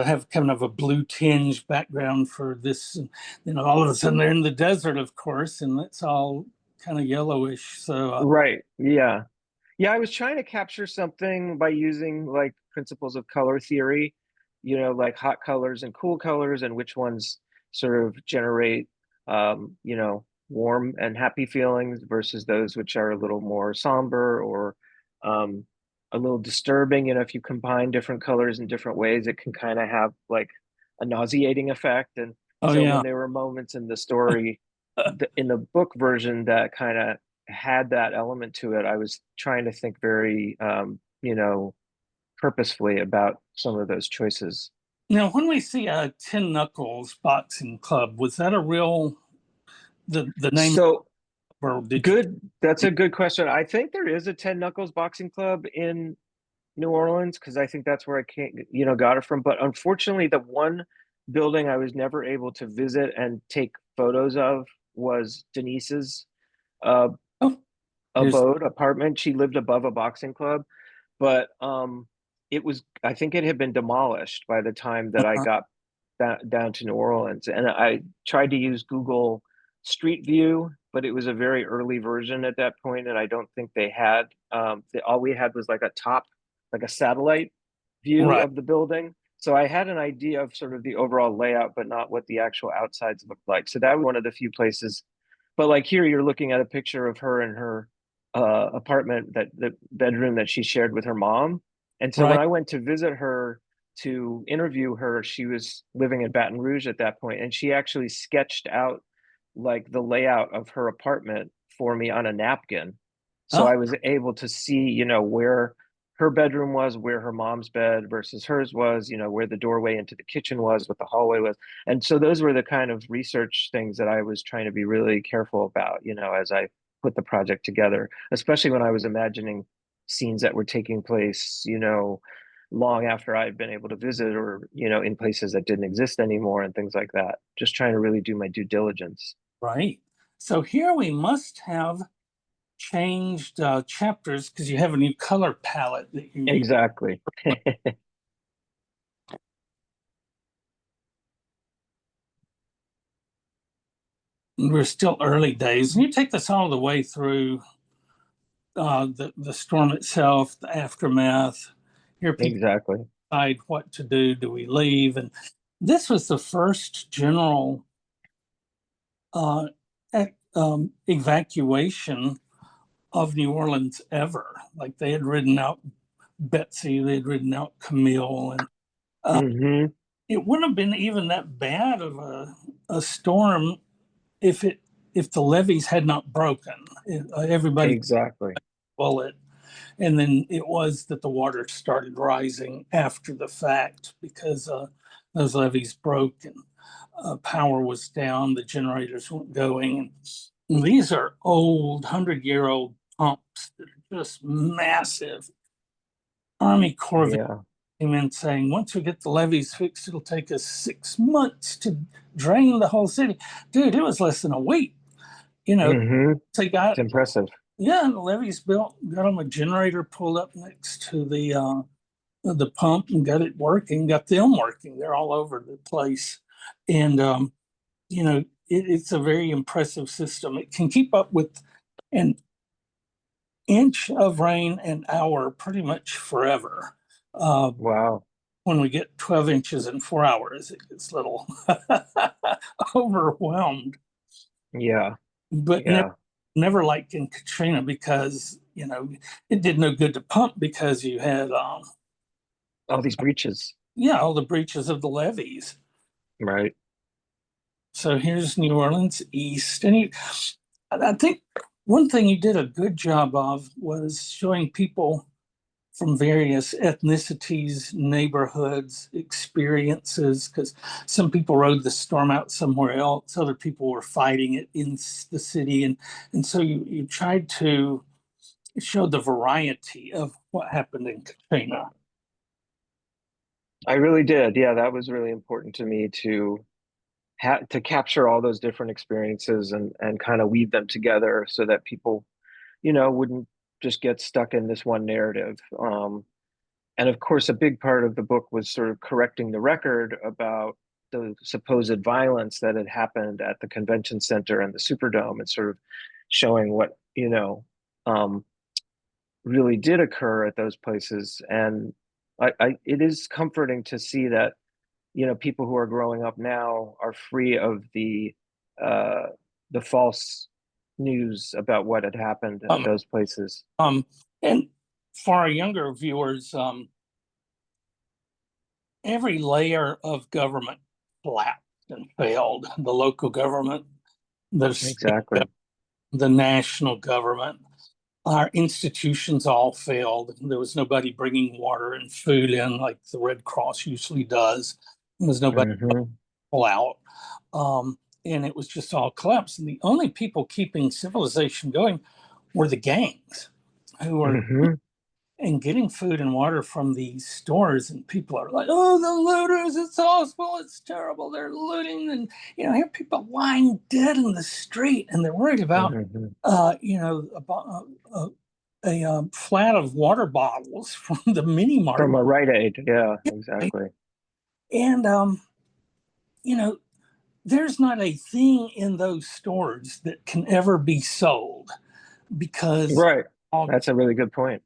have kind of a blue tinge background for this, and all of a sudden they're in the desert, of course, and it's all kind of yellowish. So right, yeah. I was trying to capture something by using like principles of color theory, like hot colors and cool colors, and which ones sort of generate warm and happy feelings versus those which are a little more somber or a little disturbing. If you combine different colors in different ways, it can kind of have like a nauseating effect. And when there were moments in the story, in the book version that kind of had that element to it, I was trying to think very, purposefully about some of those choices. Now, when we see a Tin Knuckles boxing club, was that a real the name? So good. That's a good question. I think there is a Tin Knuckles boxing club in New Orleans because I think that's where I got it from. But unfortunately, the one building I was never able to visit and take photos of was Denise's uh, Oh, here's apartment. She lived above a boxing club, but it was, I think it had been demolished by the time that I uh, got down to New Orleans. And I tried to use Google Street View, but it was a very early version at that point, and I don't think they had all we had was like a satellite view right. of the building. So I had an idea of sort of the overall layout, but not what the actual outsides looked like. So that was one of the few places. But like here, you're looking at a picture of her in her apartment, that the bedroom that she shared with her mom. And so when Right. I went to visit her to interview her, she was living in Baton Rouge at that point, and she actually sketched out like the layout of her apartment for me on a napkin. So Oh, I was able to see, where her bedroom was, where her mom's bed versus hers was, where the doorway into the kitchen was, what the hallway was. And so those were the kind of research things that I was trying to be really careful about, as I put the project together, especially when I was imagining scenes that were taking place, long after I'd been able to visit, or, in places that didn't exist anymore and things like that. Just trying to really do my due diligence. right. So here we must have changed chapters because you have a new color palette that you use. Exactly. We're still early days, and you take this all the way through the storm itself, the aftermath. Here people Exactly. decide what to do. Do we leave? And this was the first general uh, evacuation of New Orleans ever. Like they had ridden out Betsy, they had ridden out Camille, and Hmm. it wouldn't have been even that bad of a storm if the levees had not broken. Everybody Exactly. bullet, and then it was that the water started rising after the fact because those levees broke and power was down, the generators weren't going. And these are old 100-year-old pumps that are just massive. Army Corps of Yeah. came in saying, once we get the levees fixed, it'll take us 6 months to drain the whole city. Dude, it was less than a week. Hmm. They got, It's impressive. yeah, the levees built, got them a generator pulled up next to the pump and got it working, got them working. They're all over the place. And, it's a very impressive system. It can keep up with an inch of rain an hour pretty much forever. Uh, Wow. when we get 12 inches in 4 hours, it gets a little overwhelmed. Yeah. But Yeah. never like in Katrina because, it did no good to pump because you had, All these breaches. yeah, all the breaches of the levees. Right. So here's New Orleans East. And I think one thing you did a good job of was showing people from various ethnicities, neighborhoods, experiences, because some people rode the storm out somewhere else, other people were fighting it in the city. And so you tried to show the variety of what happened in Katrina. I really did. Yeah, that was really important to me to to capture all those different experiences and kind of weave them together so that people, wouldn't just get stuck in this one narrative. And of course, a big part of the book was sort of correcting the record about the supposed violence that had happened at the convention center and the Superdome, and sort of showing what, um, really did occur at those places. And it is comforting to see that, people who are growing up now are free of uh, the false news about what had happened at Um, those places. and for our younger viewers, every layer of government collapsed and failed. The local government, the state Exactly. government, the national government, our institutions all failed. There was nobody bringing water and food in like the Red Cross usually does. There was nobody Hmm. pull out. And it was just all collapsed. And the only people keeping civilization going were the gangs who were Hmm. and getting food and water from these stores, and people are like, "Oh, the looters! It's awful! It's terrible! They're looting!" And here people lying dead in the street, and they're worried about, about a flat of water bottles from the mini mart. From a Rite Aid, yeah, exactly. And there's not a thing in those stores that can ever be sold because right. That's a really good point.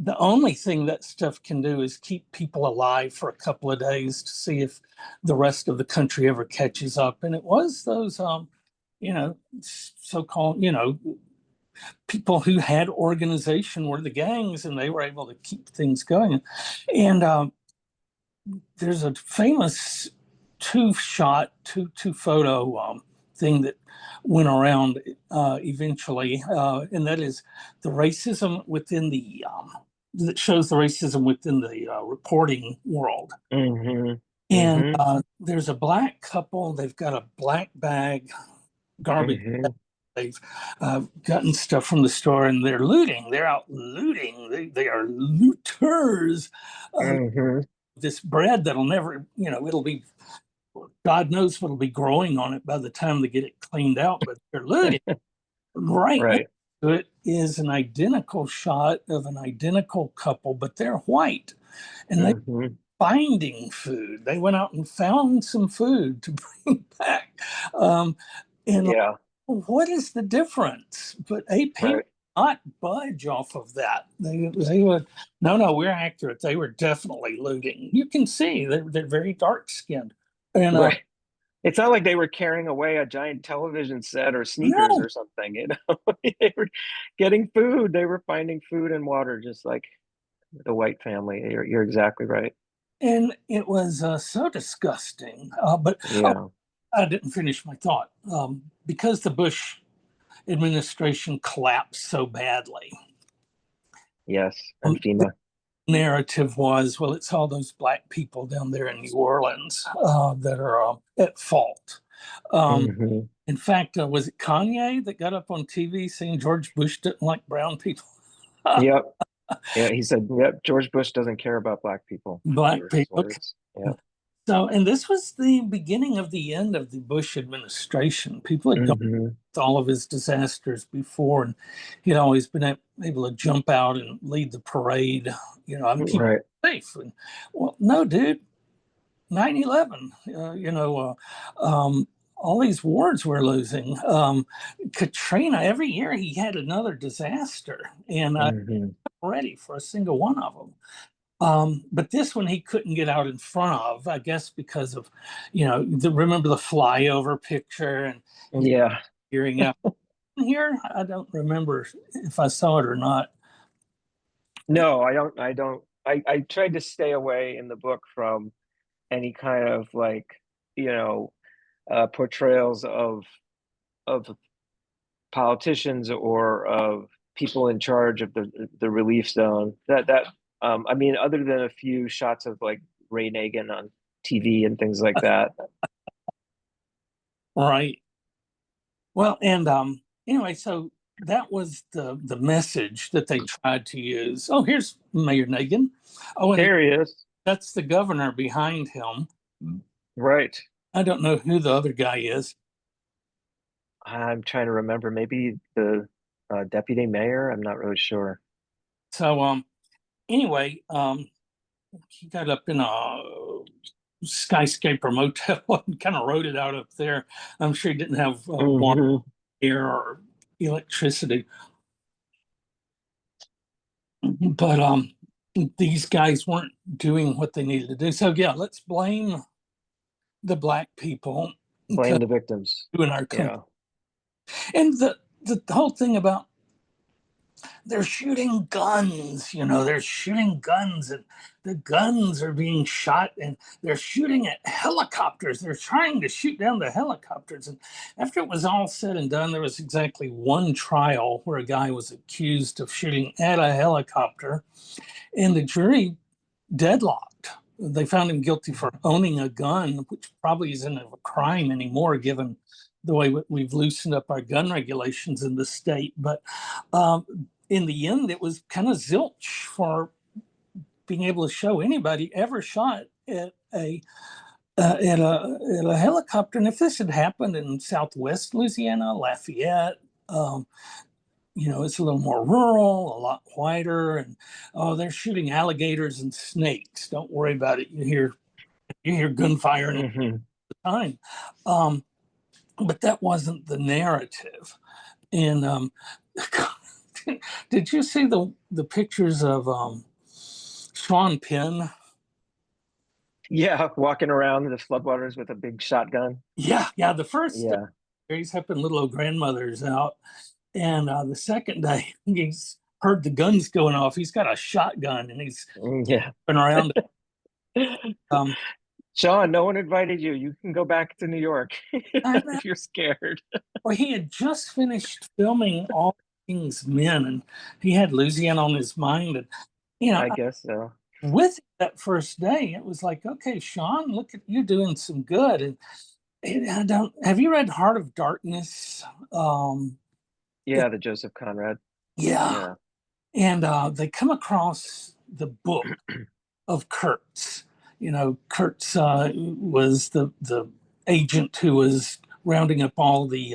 The only thing that stuff can do is keep people alive for a couple of days to see if the rest of the country ever catches up. And it was those, so-called, people who had organization were the gangs, and they were able to keep things going. And there's a famous two photo thing that went around eventually, and that is the racism within the that shows the racism within the reporting world. Mm-hmm. And there's a black couple. They've got a black bag, garbage. They've gotten stuff from the store, and they're looting. They're out looting. They are looters. This bread that'll never, it'll be, God knows what'll be growing on it by the time they get it cleaned out, but they're looting. Right. Next to it is an identical shot of an identical couple, but they're white, and they're finding food. They went out and found some food to bring back. What is the difference? But AP not budge off of that. They would, no, we're accurate. They were definitely looting. You can see they're very dark skinned. And it's not like they were carrying away a giant television set or sneakers or something. They were getting food. They were finding food and water, just like the white family. You're exactly right. And it was so disgusting. But I didn't finish my thought. Because the Bush administration collapsed so badly. Yes, and FEMA. Narrative was, well, it's all those black people down there in New Orleans that are at fault. In fact, was it Kanye that got up on TV saying George Bush didn't like brown people? Yeah, he said, George Bush doesn't care about black people. Black people. Yeah. So, and this was the beginning of the end of the Bush administration. People had gone through all of his disasters before, and he'd always been able to jump out and lead the parade. I'm keeping safe. And, well, no, dude, 9/11. All these wars we're losing. Katrina, every year he had another disaster, and I'm ready for a single one of them. But this one he couldn't get out in front of, I guess, because of, remember the flyover picture and hearing out here. I don't remember if I saw it or not. No, I don't. I tried to stay away in the book from any kind of portrayals of politicians or of people in charge of the relief zone. I mean, other than a few shots of like Ray Nagin on TV and things like that. Right. Well, and anyway, so that was the message that they tried to use. Oh, here's Mayor Nagin. Oh, and there he is. That's the governor behind him. Right. I don't know who the other guy is. I'm trying to remember. Maybe the deputy mayor. I'm not really sure. So, anyway, he got up in a skyscraper motel and kind of wrote it out up there. I'm sure he didn't have water, air, or electricity. But these guys weren't doing what they needed to do. So yeah, let's blame the black people. Blame the victims. In our country. And the whole thing about they're shooting guns, they're shooting guns, and the guns are being shot, and they're shooting at helicopters. They're trying to shoot down the helicopters. And after it was all said and done, there was exactly one trial where a guy was accused of shooting at a helicopter, and the jury deadlocked. They found him guilty for owning a gun, which probably isn't a crime anymore, given the way we've loosened up our gun regulations in the state. But in the end, it was kind of zilch for being able to show anybody ever shot at a helicopter. And if this had happened in Southwest Louisiana, Lafayette, it's a little more rural, a lot quieter, and they're shooting alligators and snakes. Don't worry about it. You hear gunfire all the time, but that wasn't the narrative. And did you see the pictures of Sean Penn? Yeah, walking around the floodwaters with a big shotgun. Yeah. The first Yeah. day, he's helping little old grandmothers out. And the second day, he's heard the guns going off. He's got a shotgun and he's going around. Sean, no one invited you. You can go back to New York if you're scared. Well, he had just finished filming All King's Men, and he had Louisiana on his mind. And I guess so. With that first day, it was like, okay, Sean, look at you doing some good. And have you read Heart of Darkness? The Joseph Conrad. Yeah. And they come across the book of Kurtz. Kurtz was the agent who was rounding up all the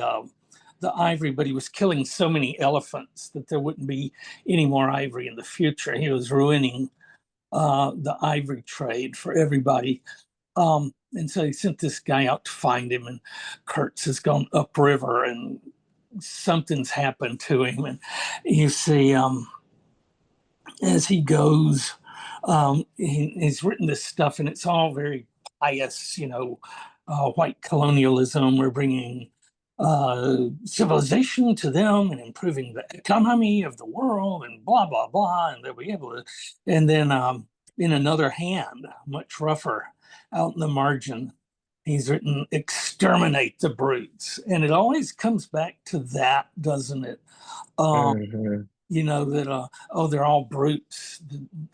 ivory, but he was killing so many elephants that there wouldn't be any more ivory in the future. He was ruining the ivory trade for everybody. And so he sent this guy out to find him, and Kurtz has gone upriver and something's happened to him. And you see, as he goes, he's written this stuff, and it's all very pious, white colonialism. We're bringing civilization to them and improving the economy of the world and blah, blah, blah. And they'll be able to. And then in another hand, much rougher, out in the margin, he's written exterminate the brutes. And it always comes back to that, doesn't it? That, they're all brutes,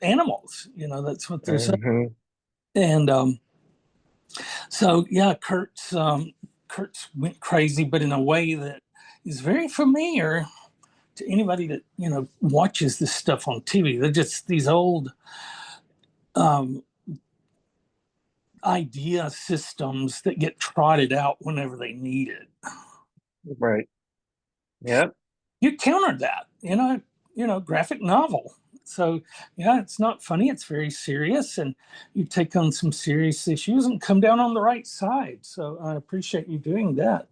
animals, that's what they're saying. And so, yeah, Kurtz went crazy, but in a way that is very familiar to anybody that, watches this stuff on TV. They're just these old idea systems that get trotted out whenever they need it. Right. Yep. You countered that, graphic novel. So, it's not funny. It's very serious, and you take on some serious issues and come down on the right side. So I appreciate you doing that.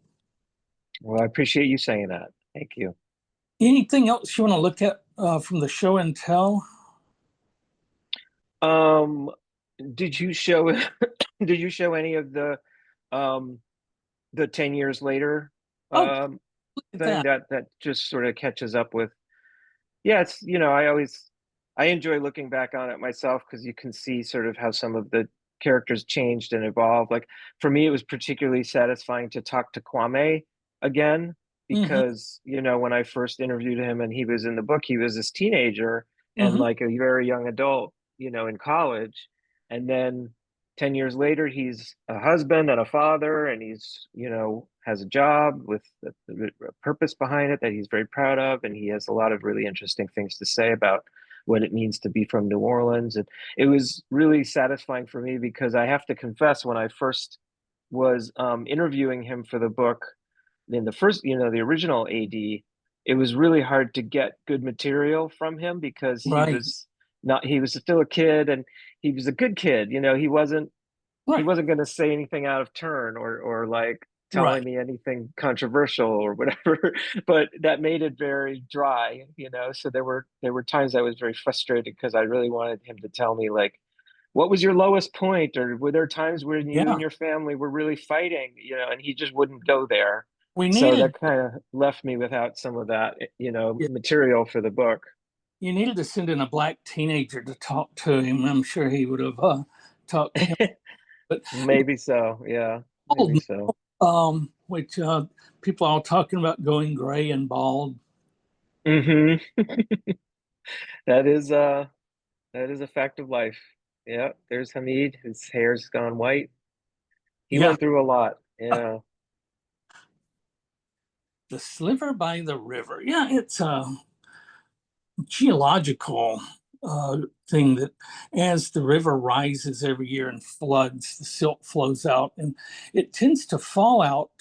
Well, I appreciate you saying that. Thank you. Anything else you want to look at from the show and tell? Did you show any of the 10 years later thing that just sort of catches up with? Yeah, it's I enjoy looking back on it myself, because you can see sort of how some of the characters changed and evolved. Like for me, it was particularly satisfying to talk to Kwame again, because when I first interviewed him and he was in the book, he was this teenager and like a very young adult, in college. And then 10 years later, he's a husband and a father, and he's, has a job with a purpose behind it that he's very proud of. And he has a lot of really interesting things to say about what it means to be from New Orleans. And it was really satisfying for me, because I have to confess, when I first was interviewing him for the book, in the first, the original AD, it was really hard to get good material from him, because he was still a kid, and he was a good kid. He wasn't going to say anything out of turn or like telling me anything controversial or whatever, but that made it very dry, so there were times I was very frustrated, because I really wanted him to tell me, like, what was your lowest point, or were there times when you and your family were really fighting, and he just wouldn't go there. So that kind of left me without some of that, material for the book. You needed to send in a black teenager to talk to him. I'm sure he would have talked to him. But maybe so, yeah. Maybe so. Which people are all talking about going gray and bald. That is a fact of life. Yeah, there's Hamid. His hair's gone white. He went through a lot. Yeah. The Sliver by the River. Yeah, it's geological thing that as the river rises every year and floods, the silt flows out, and it tends to fall out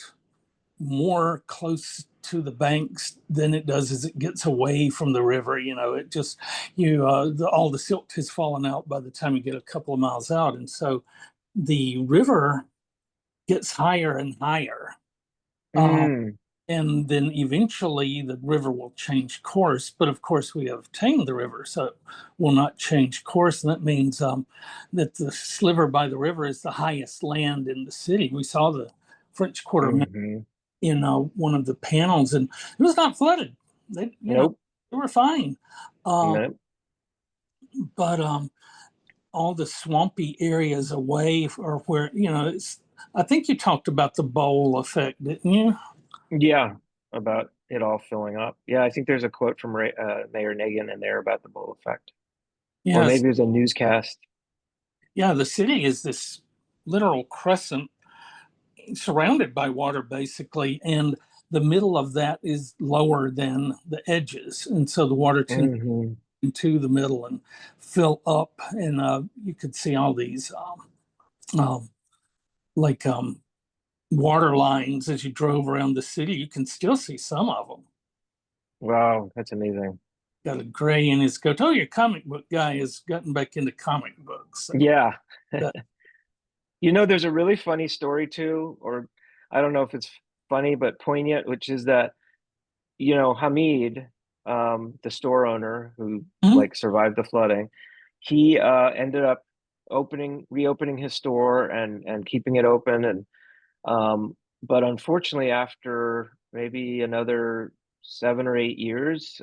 more close to the banks than it does as it gets away from the river. It just all the silt has fallen out by the time you get a couple of miles out, and so the river gets higher and higher. And then eventually the river will change course. But of course, we have tamed the river, so it will not change course. And that means that the sliver by the river is the highest land in the city. We saw the French Quarter in one of the panels, and it was not flooded. They were fine. Nope. But all the swampy areas away, or where, I think you talked about the bowl effect, didn't you? Yeah, about it all filling up. Yeah, I think there's a quote from Mayor Nagin in there about the bowl effect. Or Yes. maybe it was a newscast. Yeah, the city is this literal crescent surrounded by water, basically, and the middle of that is lower than the edges. And so the water tends into the middle and fill up, and you could see all these water lines as you drove around the city. You can still see some of them. Wow, that's amazing. Got a gray in his coat. Oh, your comic book guy has gotten back into comic books. So yeah. There's a really funny story too, or I don't know if it's funny, but poignant, which is that, Hamid, the store owner who survived the flooding, he ended up reopening his store and keeping it open. And but unfortunately, after maybe another 7 or 8 years,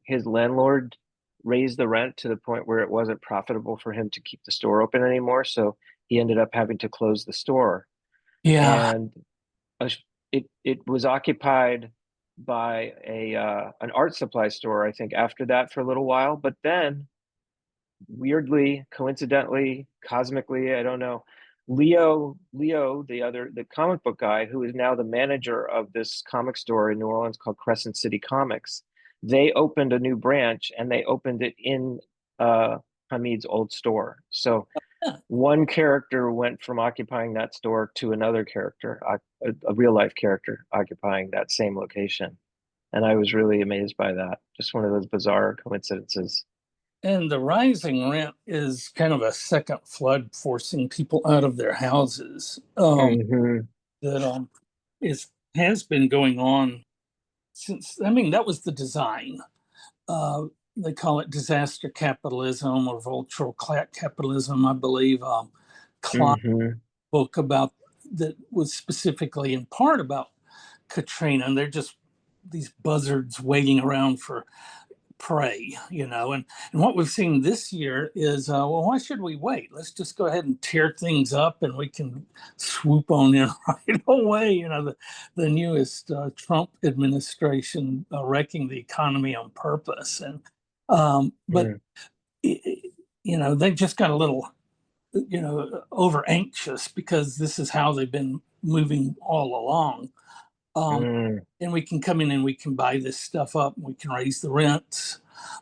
his landlord raised the rent to the point where it wasn't profitable for him to keep the store open anymore. So he ended up having to close the store. Yeah. And it was occupied by an art supply store, I think, after that for a little while. But then, weirdly, coincidentally, cosmically, I don't know, Leo, the comic book guy, who is now the manager of this comic store in New Orleans called Crescent City Comics, they opened a new branch, and they opened it in Hamid's old store. So one character went from occupying that store to another character, a real life character occupying that same location. And I was really amazed by that. Just one of those bizarre coincidences. And the rising rent is kind of a second flood forcing people out of their houses. That has been going on since, that was the design. They call it disaster capitalism or vulture capitalism, I believe. Klein book about that was specifically in part about Katrina, and they're just these buzzards waiting around for prey, and what we've seen this year is, well, why should we wait? Let's just go ahead and tear things up, and we can swoop on in right away. The newest Trump administration wrecking the economy on purpose, and but they just got a little over anxious because this is how they've been moving all along. And we can come in and we can buy this stuff up, and we can raise the rents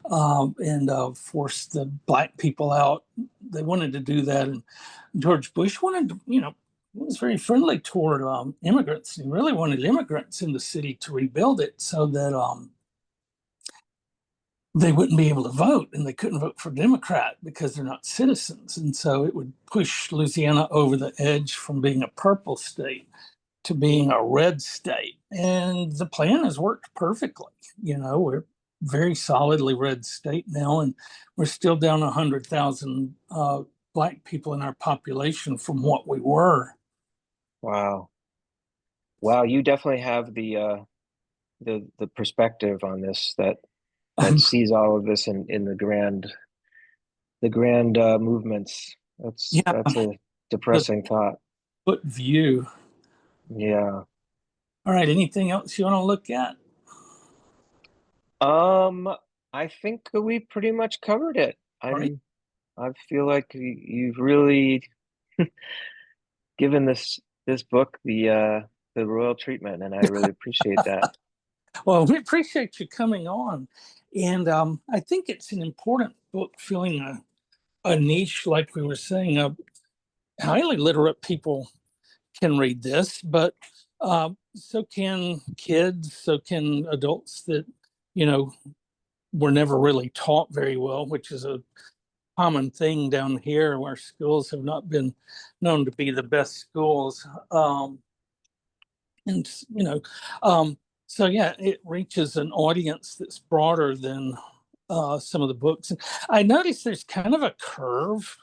and force the Black people out. They wanted to do that, and George Bush wanted to, was very friendly toward immigrants. He really wanted immigrants in the city to rebuild it so that they wouldn't be able to vote, and they couldn't vote for Democrat because they're not citizens. And so it would push Louisiana over the edge from being a purple state to being a red state. And the plan has worked perfectly. We're very solidly red state now, and we're still down 100,000 Black people in our population from what we were. Wow. You definitely have the perspective on this that sees all of this in the grand movements. That's a depressing thought. Good view. Yeah. All right. Anything else you want to look at? I think we pretty much covered it. I feel like you've really given this book the royal treatment, and I really appreciate that. Well, we appreciate you coming on. And I think it's an important book filling a niche, like we were saying. Highly literate people can read this, but so can kids, so can adults that, were never really taught very well, which is a common thing down here where schools have not been known to be the best schools. And, so yeah, it reaches an audience that's broader than some of the books. And I noticed there's kind of a curve,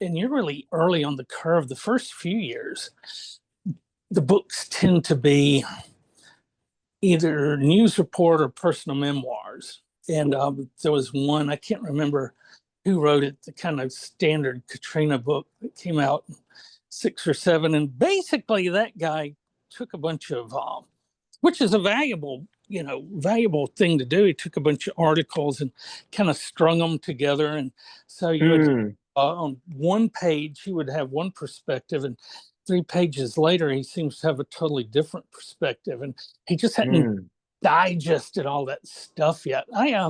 and you're really early on the curve. The first few years, the books tend to be either news report or personal memoirs. And there was one, I can't remember who wrote it, the kind of standard Katrina book that came out in 6 or 7. And basically that guy took a bunch of, which is a valuable thing to do. He took a bunch of articles and kind of strung them together. And so you would, on one page, he would have one perspective, and 3 pages later, he seems to have a totally different perspective. And he just hadn't digested all that stuff yet. I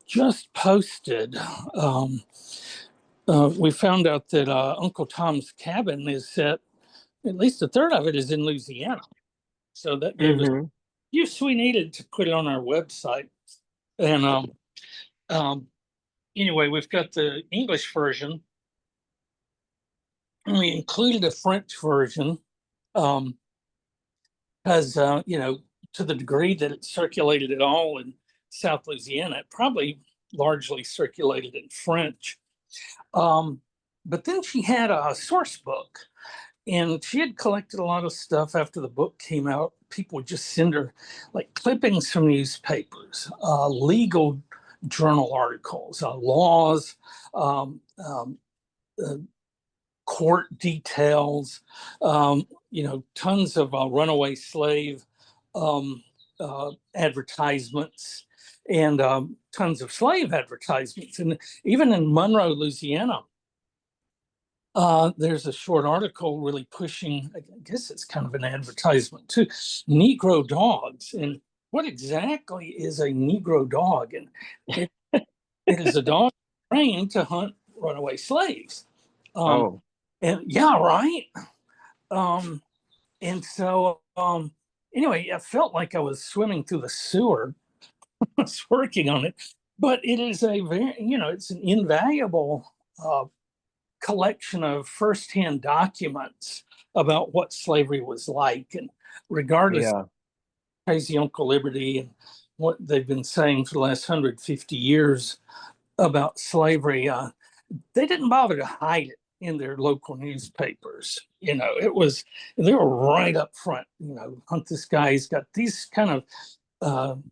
just posted, we found out that Uncle Tom's Cabin is set, at least a third of it is in Louisiana. So that gave us use we needed to put it on our website. And anyway, we've got the English version. And we included a French version because, to the degree that it circulated at all in South Louisiana, it probably largely circulated in French. But then she had a source book, and she had collected a lot of stuff after the book came out. People would just send her like clippings from newspapers, legal journal articles, laws, court details, tons of runaway slave advertisements, and tons of slave advertisements. And even in Monroe, Louisiana, there's a short article really pushing, I guess it's kind of an advertisement too, Negro dogs. And what exactly is a Negro dog? And it is a dog trained to hunt runaway slaves. And yeah, right. And so anyway, I felt like I was swimming through the sewer. I was working on it, but it is a very, it's an invaluable collection of firsthand documents about what slavery was like. And regardless of Crazy Uncle Liberty and what they've been saying for the last 150 years about slavery, they didn't bother to hide it in their local newspapers. They were right up front. Hunt this guy, he's got these kind of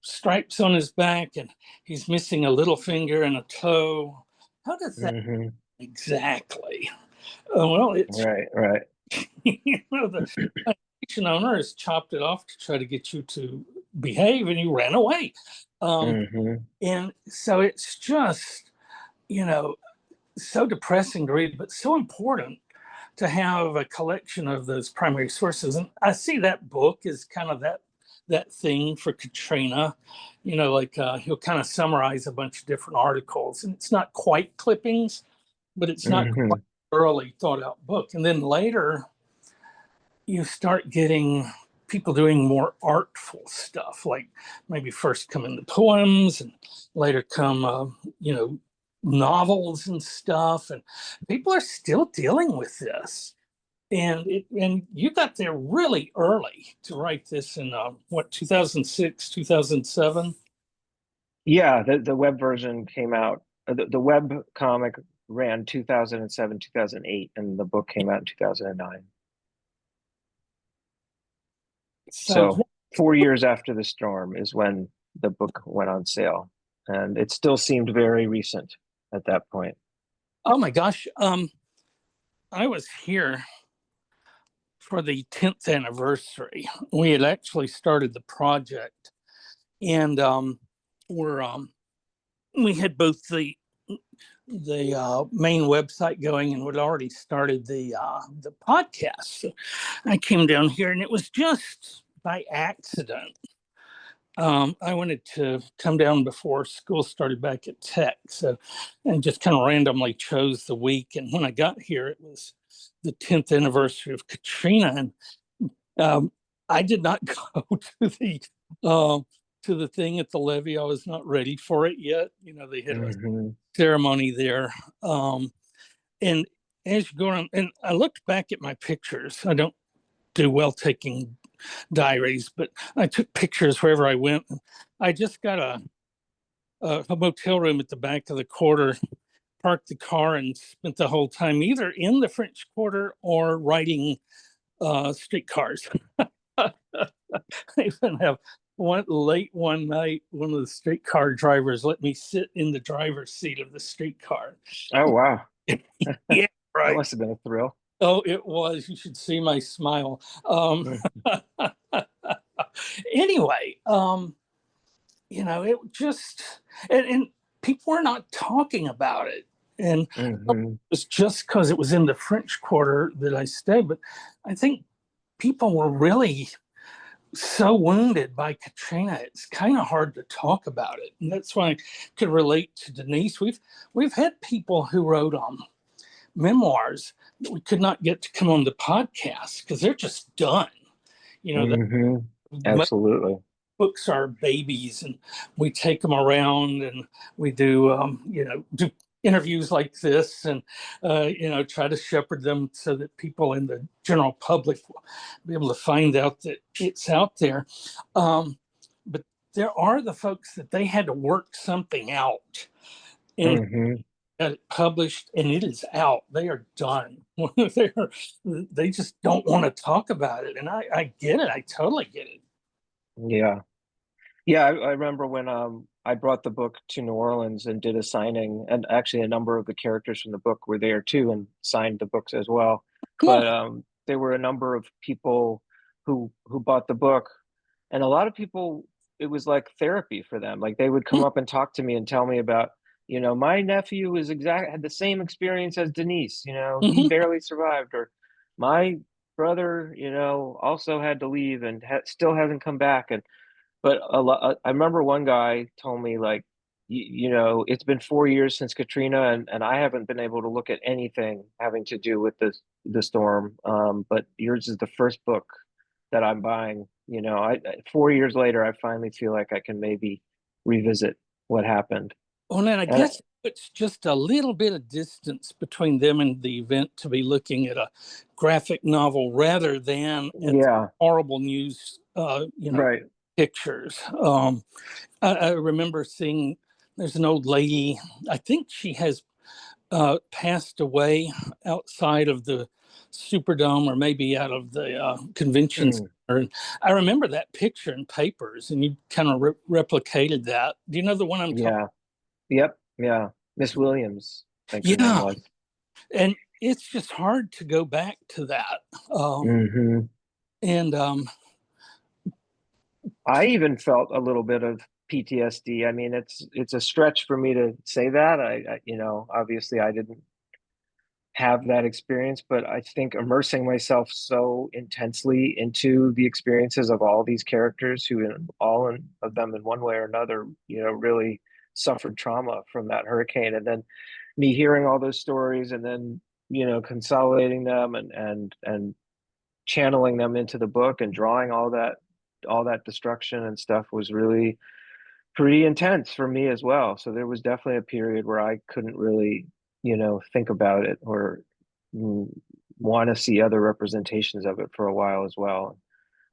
stripes on his back, and he's missing a little finger and a toe. How does that exactly? Well, it's right. The plantation owner has chopped it off to try to get you to behave, and you ran away. And so it's just, so depressing to read, but so important to have a collection of those primary sources. And I see that book is kind of that thing for Katrina, he'll kind of summarize a bunch of different articles, and it's not quite clippings, but it's not quite a thoroughly thought out book. And then later you start getting people doing more artful stuff, like maybe first come in the poems and later come, novels and stuff. And people are still dealing with this. And you got there really early to write this in 2006, 2007? Yeah, the web version came out. The web comic ran 2007, 2008, and the book came out in 2009. So 4 years after the storm is when the book went on sale, and it still seemed very recent at that point. Oh my gosh. I was here for the 10th anniversary. We had actually started the project, and we had both the main website going, and we'd already started the podcast. So I came down here, and it was just by accident. I wanted to come down before school started back at Tech, and just kind of randomly chose the week. And when I got here, it was the 10th anniversary of Katrina, and I did not go to the thing at the levee. I was not ready for it yet. They had a ceremony there, and as you go around, and I looked back at my pictures. I don't do well taking diaries, but I took pictures wherever I went. I just got a motel room at the back of the quarter, parked the car, and spent the whole time either in the French Quarter or riding streetcars. I even have one night, one of the streetcar drivers let me sit in the driver's seat of the streetcar. Oh, wow. Yeah, right. That must have been a thrill. Oh, it was. You should see my smile. Anyway, it just, and people were not talking about it. And it was just because it was in the French Quarter that I stayed. But I think people were really so wounded by Katrina. It's kind of hard to talk about it. And that's why I could relate to Denise. We've had people who wrote memoirs that we could not get to come on the podcast because they're just done. Absolutely. Books are babies, and we take them around, and we do do interviews like this, and try to shepherd them so that people in the general public will be able to find out that it's out there. But there are the folks that they had to work something out, and got it published, and it is out. They are done. They just don't want to talk about it, and I get it. I totally get it. Yeah. I remember when I brought the book to New Orleans and did a signing, and actually a number of the characters from the book were there too and signed the books as well. Cool. But there were a number of people who bought the book, and a lot of people, it was like therapy for them. Like they would come up and talk to me and tell me about, my nephew had the same experience as Denise, he barely survived, or my brother, also had to leave and still hasn't come back. But I remember one guy told me, like, it's been 4 years since Katrina, and I haven't been able to look at anything having to do with the storm. But yours is the first book that I'm buying. 4 years later, I finally feel like I can maybe revisit what happened. Well, then I guess it's just a little bit of distance between them and the event to be looking at a graphic novel rather than horrible news, right. pictures. I remember seeing there's an old lady, I think she has passed away outside of the Superdome or maybe out of the convention center. And I remember that picture in papers, and you kind of replicated that. Do you know the one I'm talking about? Yep. Yeah. Miss Williams. I think her name was. And it's just hard to go back to that. And I even felt a little bit of PTSD. I mean, it's a stretch for me to say that. I obviously I didn't have that experience, but I think immersing myself so intensely into the experiences of all these characters who all of them in one way or another, really suffered trauma from that hurricane, and then me hearing all those stories and then consolidating them and channeling them into the book and drawing all that destruction and stuff was really pretty intense for me as well. So there was definitely a period where I couldn't really think about it or want to see other representations of it for a while as well.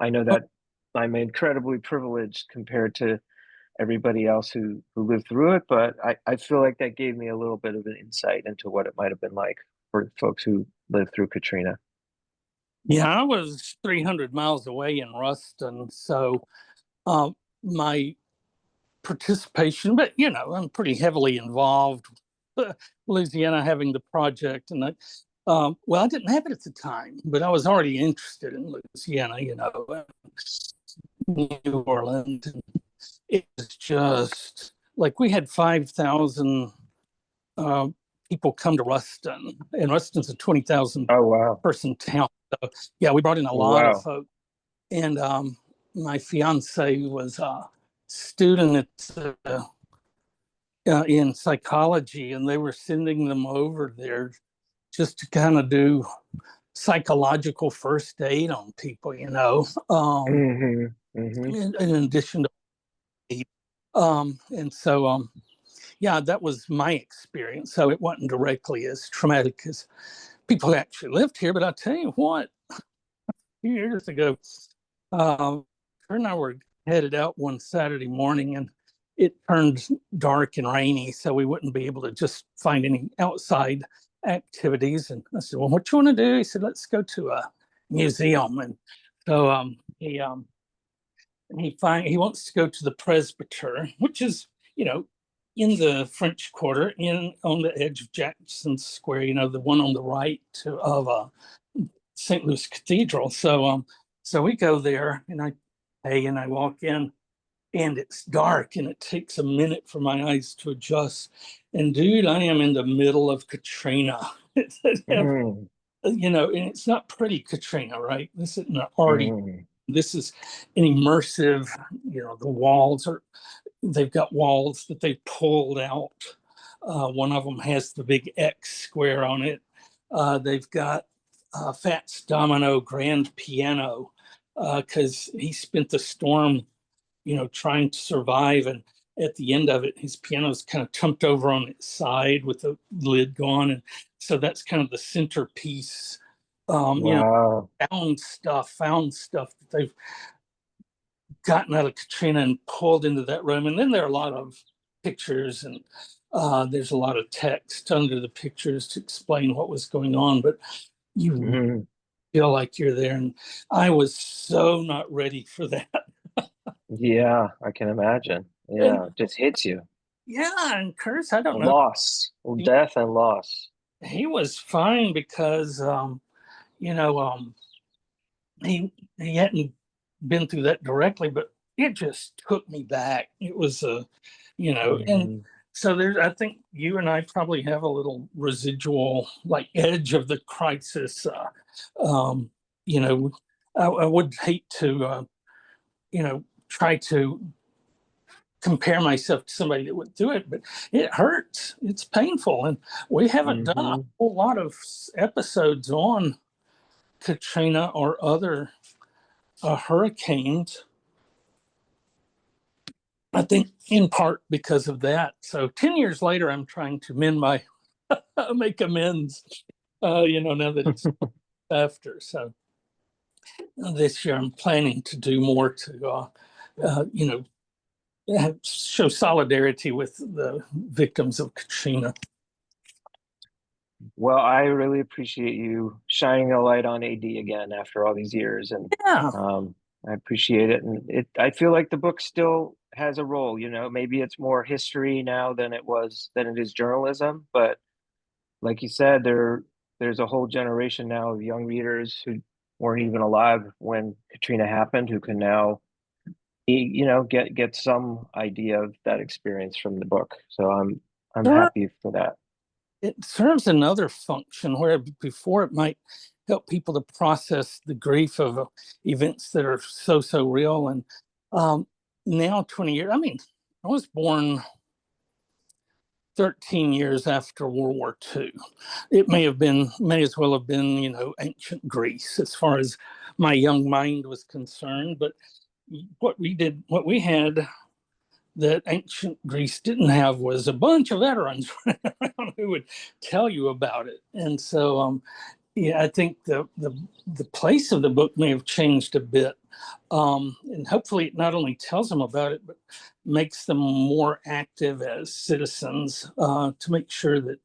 I know that I'm incredibly privileged compared to everybody else who lived through it, but I feel like that gave me a little bit of an insight into what it might have been like for folks who lived through Katrina. Yeah, I was 300 miles away in Ruston, so my participation, but I'm pretty heavily involved. Louisiana having the project, and I didn't have it at the time, but I was already interested in Louisiana, New Orleans. And it was just like we had 5,000 people come to Ruston, and Ruston's a 20,000 person town. So, yeah, we brought in a lot of folks, and my fiance was a student in psychology, and they were sending them over there just to kind of do psychological first aid on people, in addition to and so yeah, that was my experience. So it wasn't directly as traumatic as people who actually lived here. But I'll tell you what, a few years ago, her and I were headed out one Saturday morning, and it turned dark and rainy, so we wouldn't be able to just find any outside activities. And I said, well, what you want to do? He said, let's go to a museum. And so he wants to go to the Presbyter, which is, in the French Quarter, on the edge of Jackson Square, the one on the right of St. Louis Cathedral. So we go there, and I pay, and I walk in, and it's dark, and it takes a minute for my eyes to adjust. And dude, I am in the middle of Katrina. And it's not pretty Katrina, right? This isn't an arty. This is an immersive, the walls they've got walls that they pulled out. One of them has the big X square on it. They've got Fats Domino grand piano, because he spent the storm, trying to survive. And at the end of it, his piano's kind of tumped over on its side with the lid gone. And so that's kind of the centerpiece. Wow. Found stuff that they've gotten out of Katrina and pulled into that room. And then there are a lot of pictures, and there's a lot of text under the pictures to explain what was going on. But you feel like you're there. And I was so not ready for that. Yeah, I can imagine. Yeah, it just hits you. Yeah, and Curtis, I don't know. Loss, death and loss. He was fine because, he hadn't been through that directly, but it just took me back. It was, and so I think you and I probably have a little residual edge of the crisis. I would hate to, try to compare myself to somebody that went through it, but it hurts. It's painful. And we haven't done a whole lot of episodes on Katrina or other hurricanes. I think in part because of that. So 10 years later, I'm trying to make amends, now that it's after. So this year I'm planning to do more to, show solidarity with the victims of Katrina. Well, I really appreciate you shining a light on AD again after all these years, and I appreciate it. And I feel like the book still has a role. Maybe it's more history now than it is journalism. But like you said, there's a whole generation now of young readers who weren't even alive when Katrina happened, who can now get some idea of that experience from the book. So I'm happy for that. It serves another function where before it might help people to process the grief of events that are so real. And now 20 years, I was born 13 years after World War II. It may as well have been, ancient Greece as far as my young mind was concerned. But what we had that ancient Greece didn't have was a bunch of veterans around who would tell you about it. And so, I think the place of the book may have changed a bit. And hopefully it not only tells them about it, but makes them more active as citizens to make sure that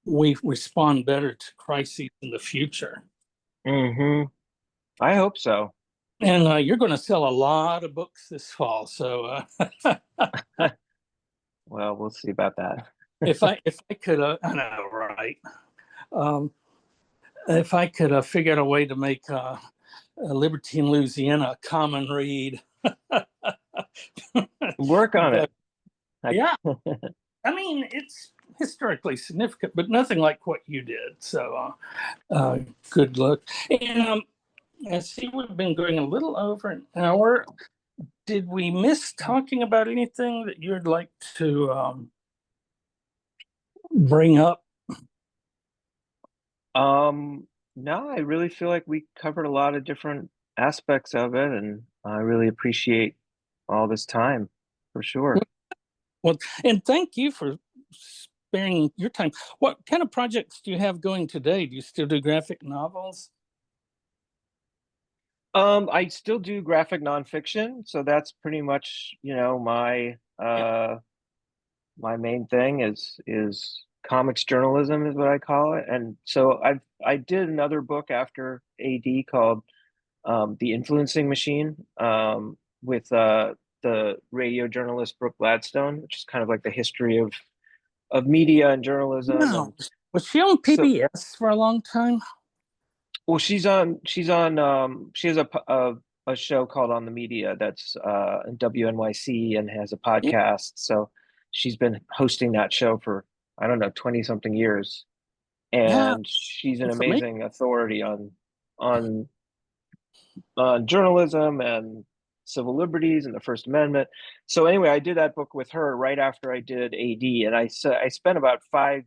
we respond better to crises in the future. I hope so. And you're going to sell a lot of books this fall, so. Well, we'll see about that. if I could, I know, right? If I could figure out a way to make Liberty in Louisiana a common read. Work on it. Yeah. It's historically significant, but nothing like what you did. So good luck. And I see we've been going a little over an hour. Did we miss talking about anything that you'd like to bring up? No, I really feel like we covered a lot of different aspects of it, and I really appreciate all this time for sure. Well, and thank you for sparing your time. What kind of projects do you have going today? Do you still do graphic novels? I still do graphic nonfiction, so that's pretty much, my main thing is comics journalism is what I call it. And so I did another book after AD called The Influencing Machine, with the radio journalist Brooke Gladstone, which is kind of like the history of media and journalism. No. And Was she on PBS for a long time? well, she has a show called On the Media that's in WNYC and has a podcast. So she's been hosting that show for, I don't know, 20 something years. Yeah, And she's an it's amazing. amazing authority on journalism and civil liberties and the First Amendment. So anyway, I did that book with her right after I did AD, and I spent about 5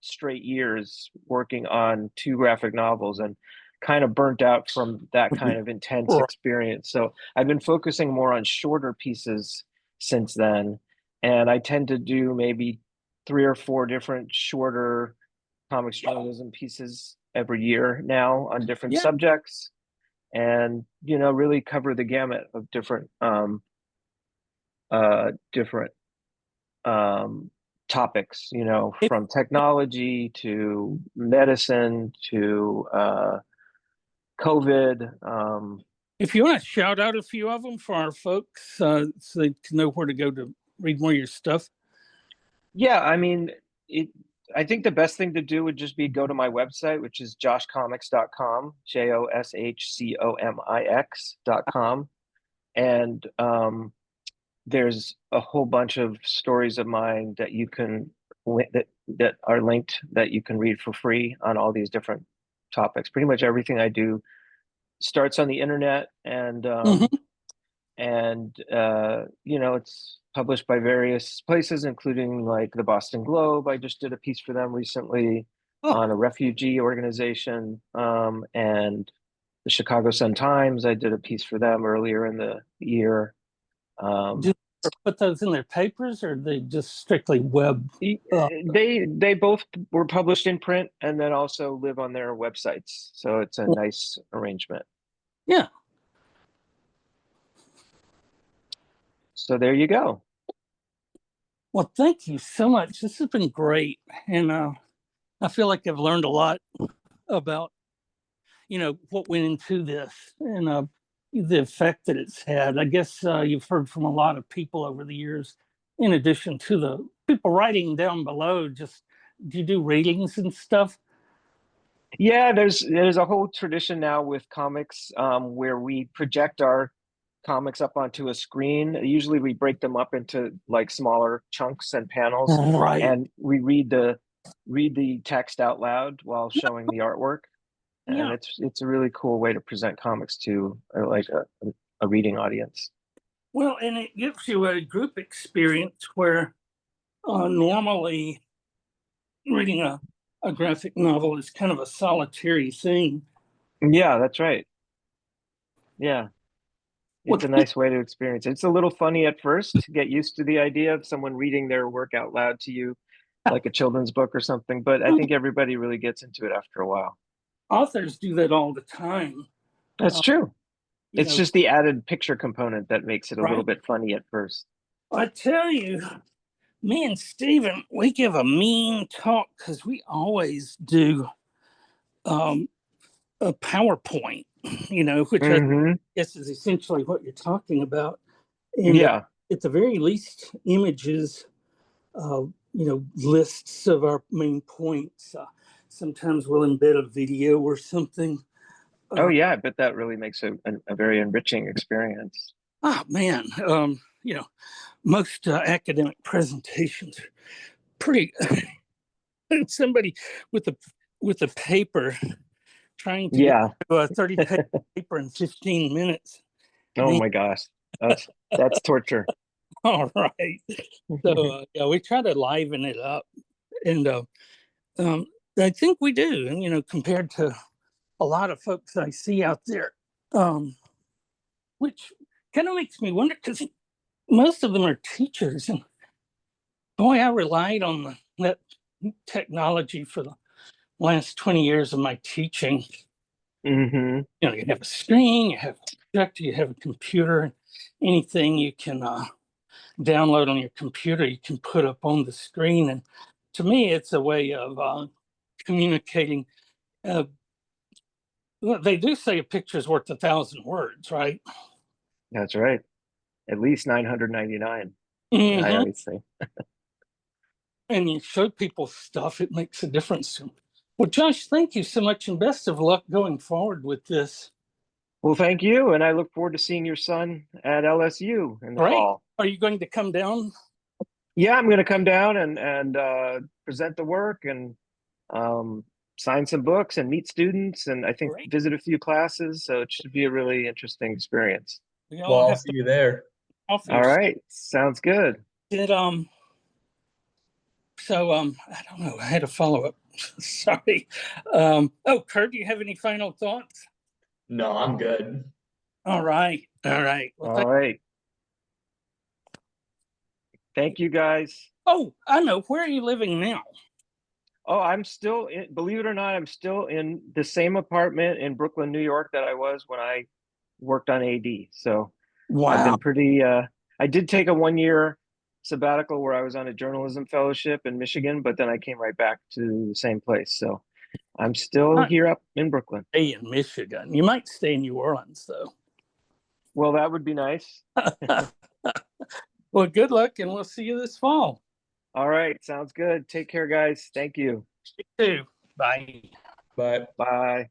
straight years working on 2 graphic novels and kind of burnt out from that kind of intense experience. So I've been focusing more on shorter pieces since then, and I tend to do maybe 3 or 4 different shorter comics journalism pieces every year now on different subjects, and really cover the gamut of different topics, from technology to medicine to COVID. If you want to shout out a few of them for our folks, so they can know where to go to read more of your stuff. Yeah, I mean, I think the best thing to do would just be go to my website, which is joshcomics.com, joshcomics.com. And there's a whole bunch of stories of mine that you can that are linked that you can read for free on all these different topics. Pretty much everything I do starts on the internet, and it's published by various places, including like the Boston Globe. I just did a piece for them recently on a refugee organization, and the Chicago Sun-Times. I did a piece for them earlier in the year. Do they put those in their papers, or are they just strictly web? They both were published in print and then also live on their websites. So it's a nice arrangement. Yeah. So there you go. Well, thank you so much. This has been great. And I feel like I've learned a lot about, what went into this and the effect that it's had. I guess you've heard from a lot of people over the years, in addition to the people writing down below. Just, do you do readings and stuff? Yeah, there's a whole tradition now with comics where we project our comics up onto a screen. Usually we break them up into like smaller chunks and panels, Right. And we read the text out loud while showing the artwork. And it's a really cool way to present comics to like a reading audience. Well, and it gives you a group experience where normally reading a graphic novel is kind of a solitary thing. Yeah, that's right. Yeah. It's a nice way to experience it. It's a little funny at first to get used to the idea of someone reading their work out loud to you, like a children's book or something. But I think everybody really gets into it after a while. Authors do that all the time. That's true. It's just the added picture component that makes it a little bit funny at first. I tell you, me and Stephen, we give a mean talk because we always do a PowerPoint, which I guess is essentially what you're talking about. And at the very least, images, lists of our main points. Sometimes we'll embed a video or something. Oh yeah, I bet that really makes a very enriching experience. Oh man, most academic presentations are pretty. Somebody with a paper trying to Yeah. do a 30-page paper in 15 minutes. Oh my gosh. That's torture. All right. So yeah, we try to liven it up, and I think we do. And compared to a lot of folks I see out there, which kind of makes me wonder because most of them are teachers, and boy, I relied on that technology for the last 20 years of my teaching. Hmm. You have a screen, you have a projector, you have a computer, anything you can download on your computer, you can put up on the screen. And to me, it's a way of communicating. Well, they do say a picture is worth 1,000 words, right? That's right. At least 999. Mhm. I always say. And you show people stuff, it makes a difference. Well, Josh, thank you so much, and best of luck going forward with this. Well, thank you, and I look forward to seeing your son at LSU in the Great. fall. Are you going to come down? Yeah, I'm going to come down and present the work and sign some books and meet students, and I think Great. visit a few classes. So it should be a really interesting experience. We Well, all I'll have see to you there. offer All right, sounds good. Did so I don't know. I had a follow-up. Sorry. Kerr, do you have any final thoughts? No, I'm good. All right. Well, All right. Thank you, guys. Oh, I know. Where are you living now? Oh, I'm still in, believe it or not, I'm still in the same apartment in Brooklyn, New York that I was when I worked on AD. So I've Wow. been pretty, I did take a 1-year sabbatical where I was on a journalism fellowship in Michigan, but then I came right back to the same place. So I'm still here up in Brooklyn. Stay in Michigan. You might stay in New Orleans, though. Well, that would be nice. Well, good luck, and we'll see you this fall. All right. Sounds good. Take care, guys. Thank you. You too. Bye. But Bye.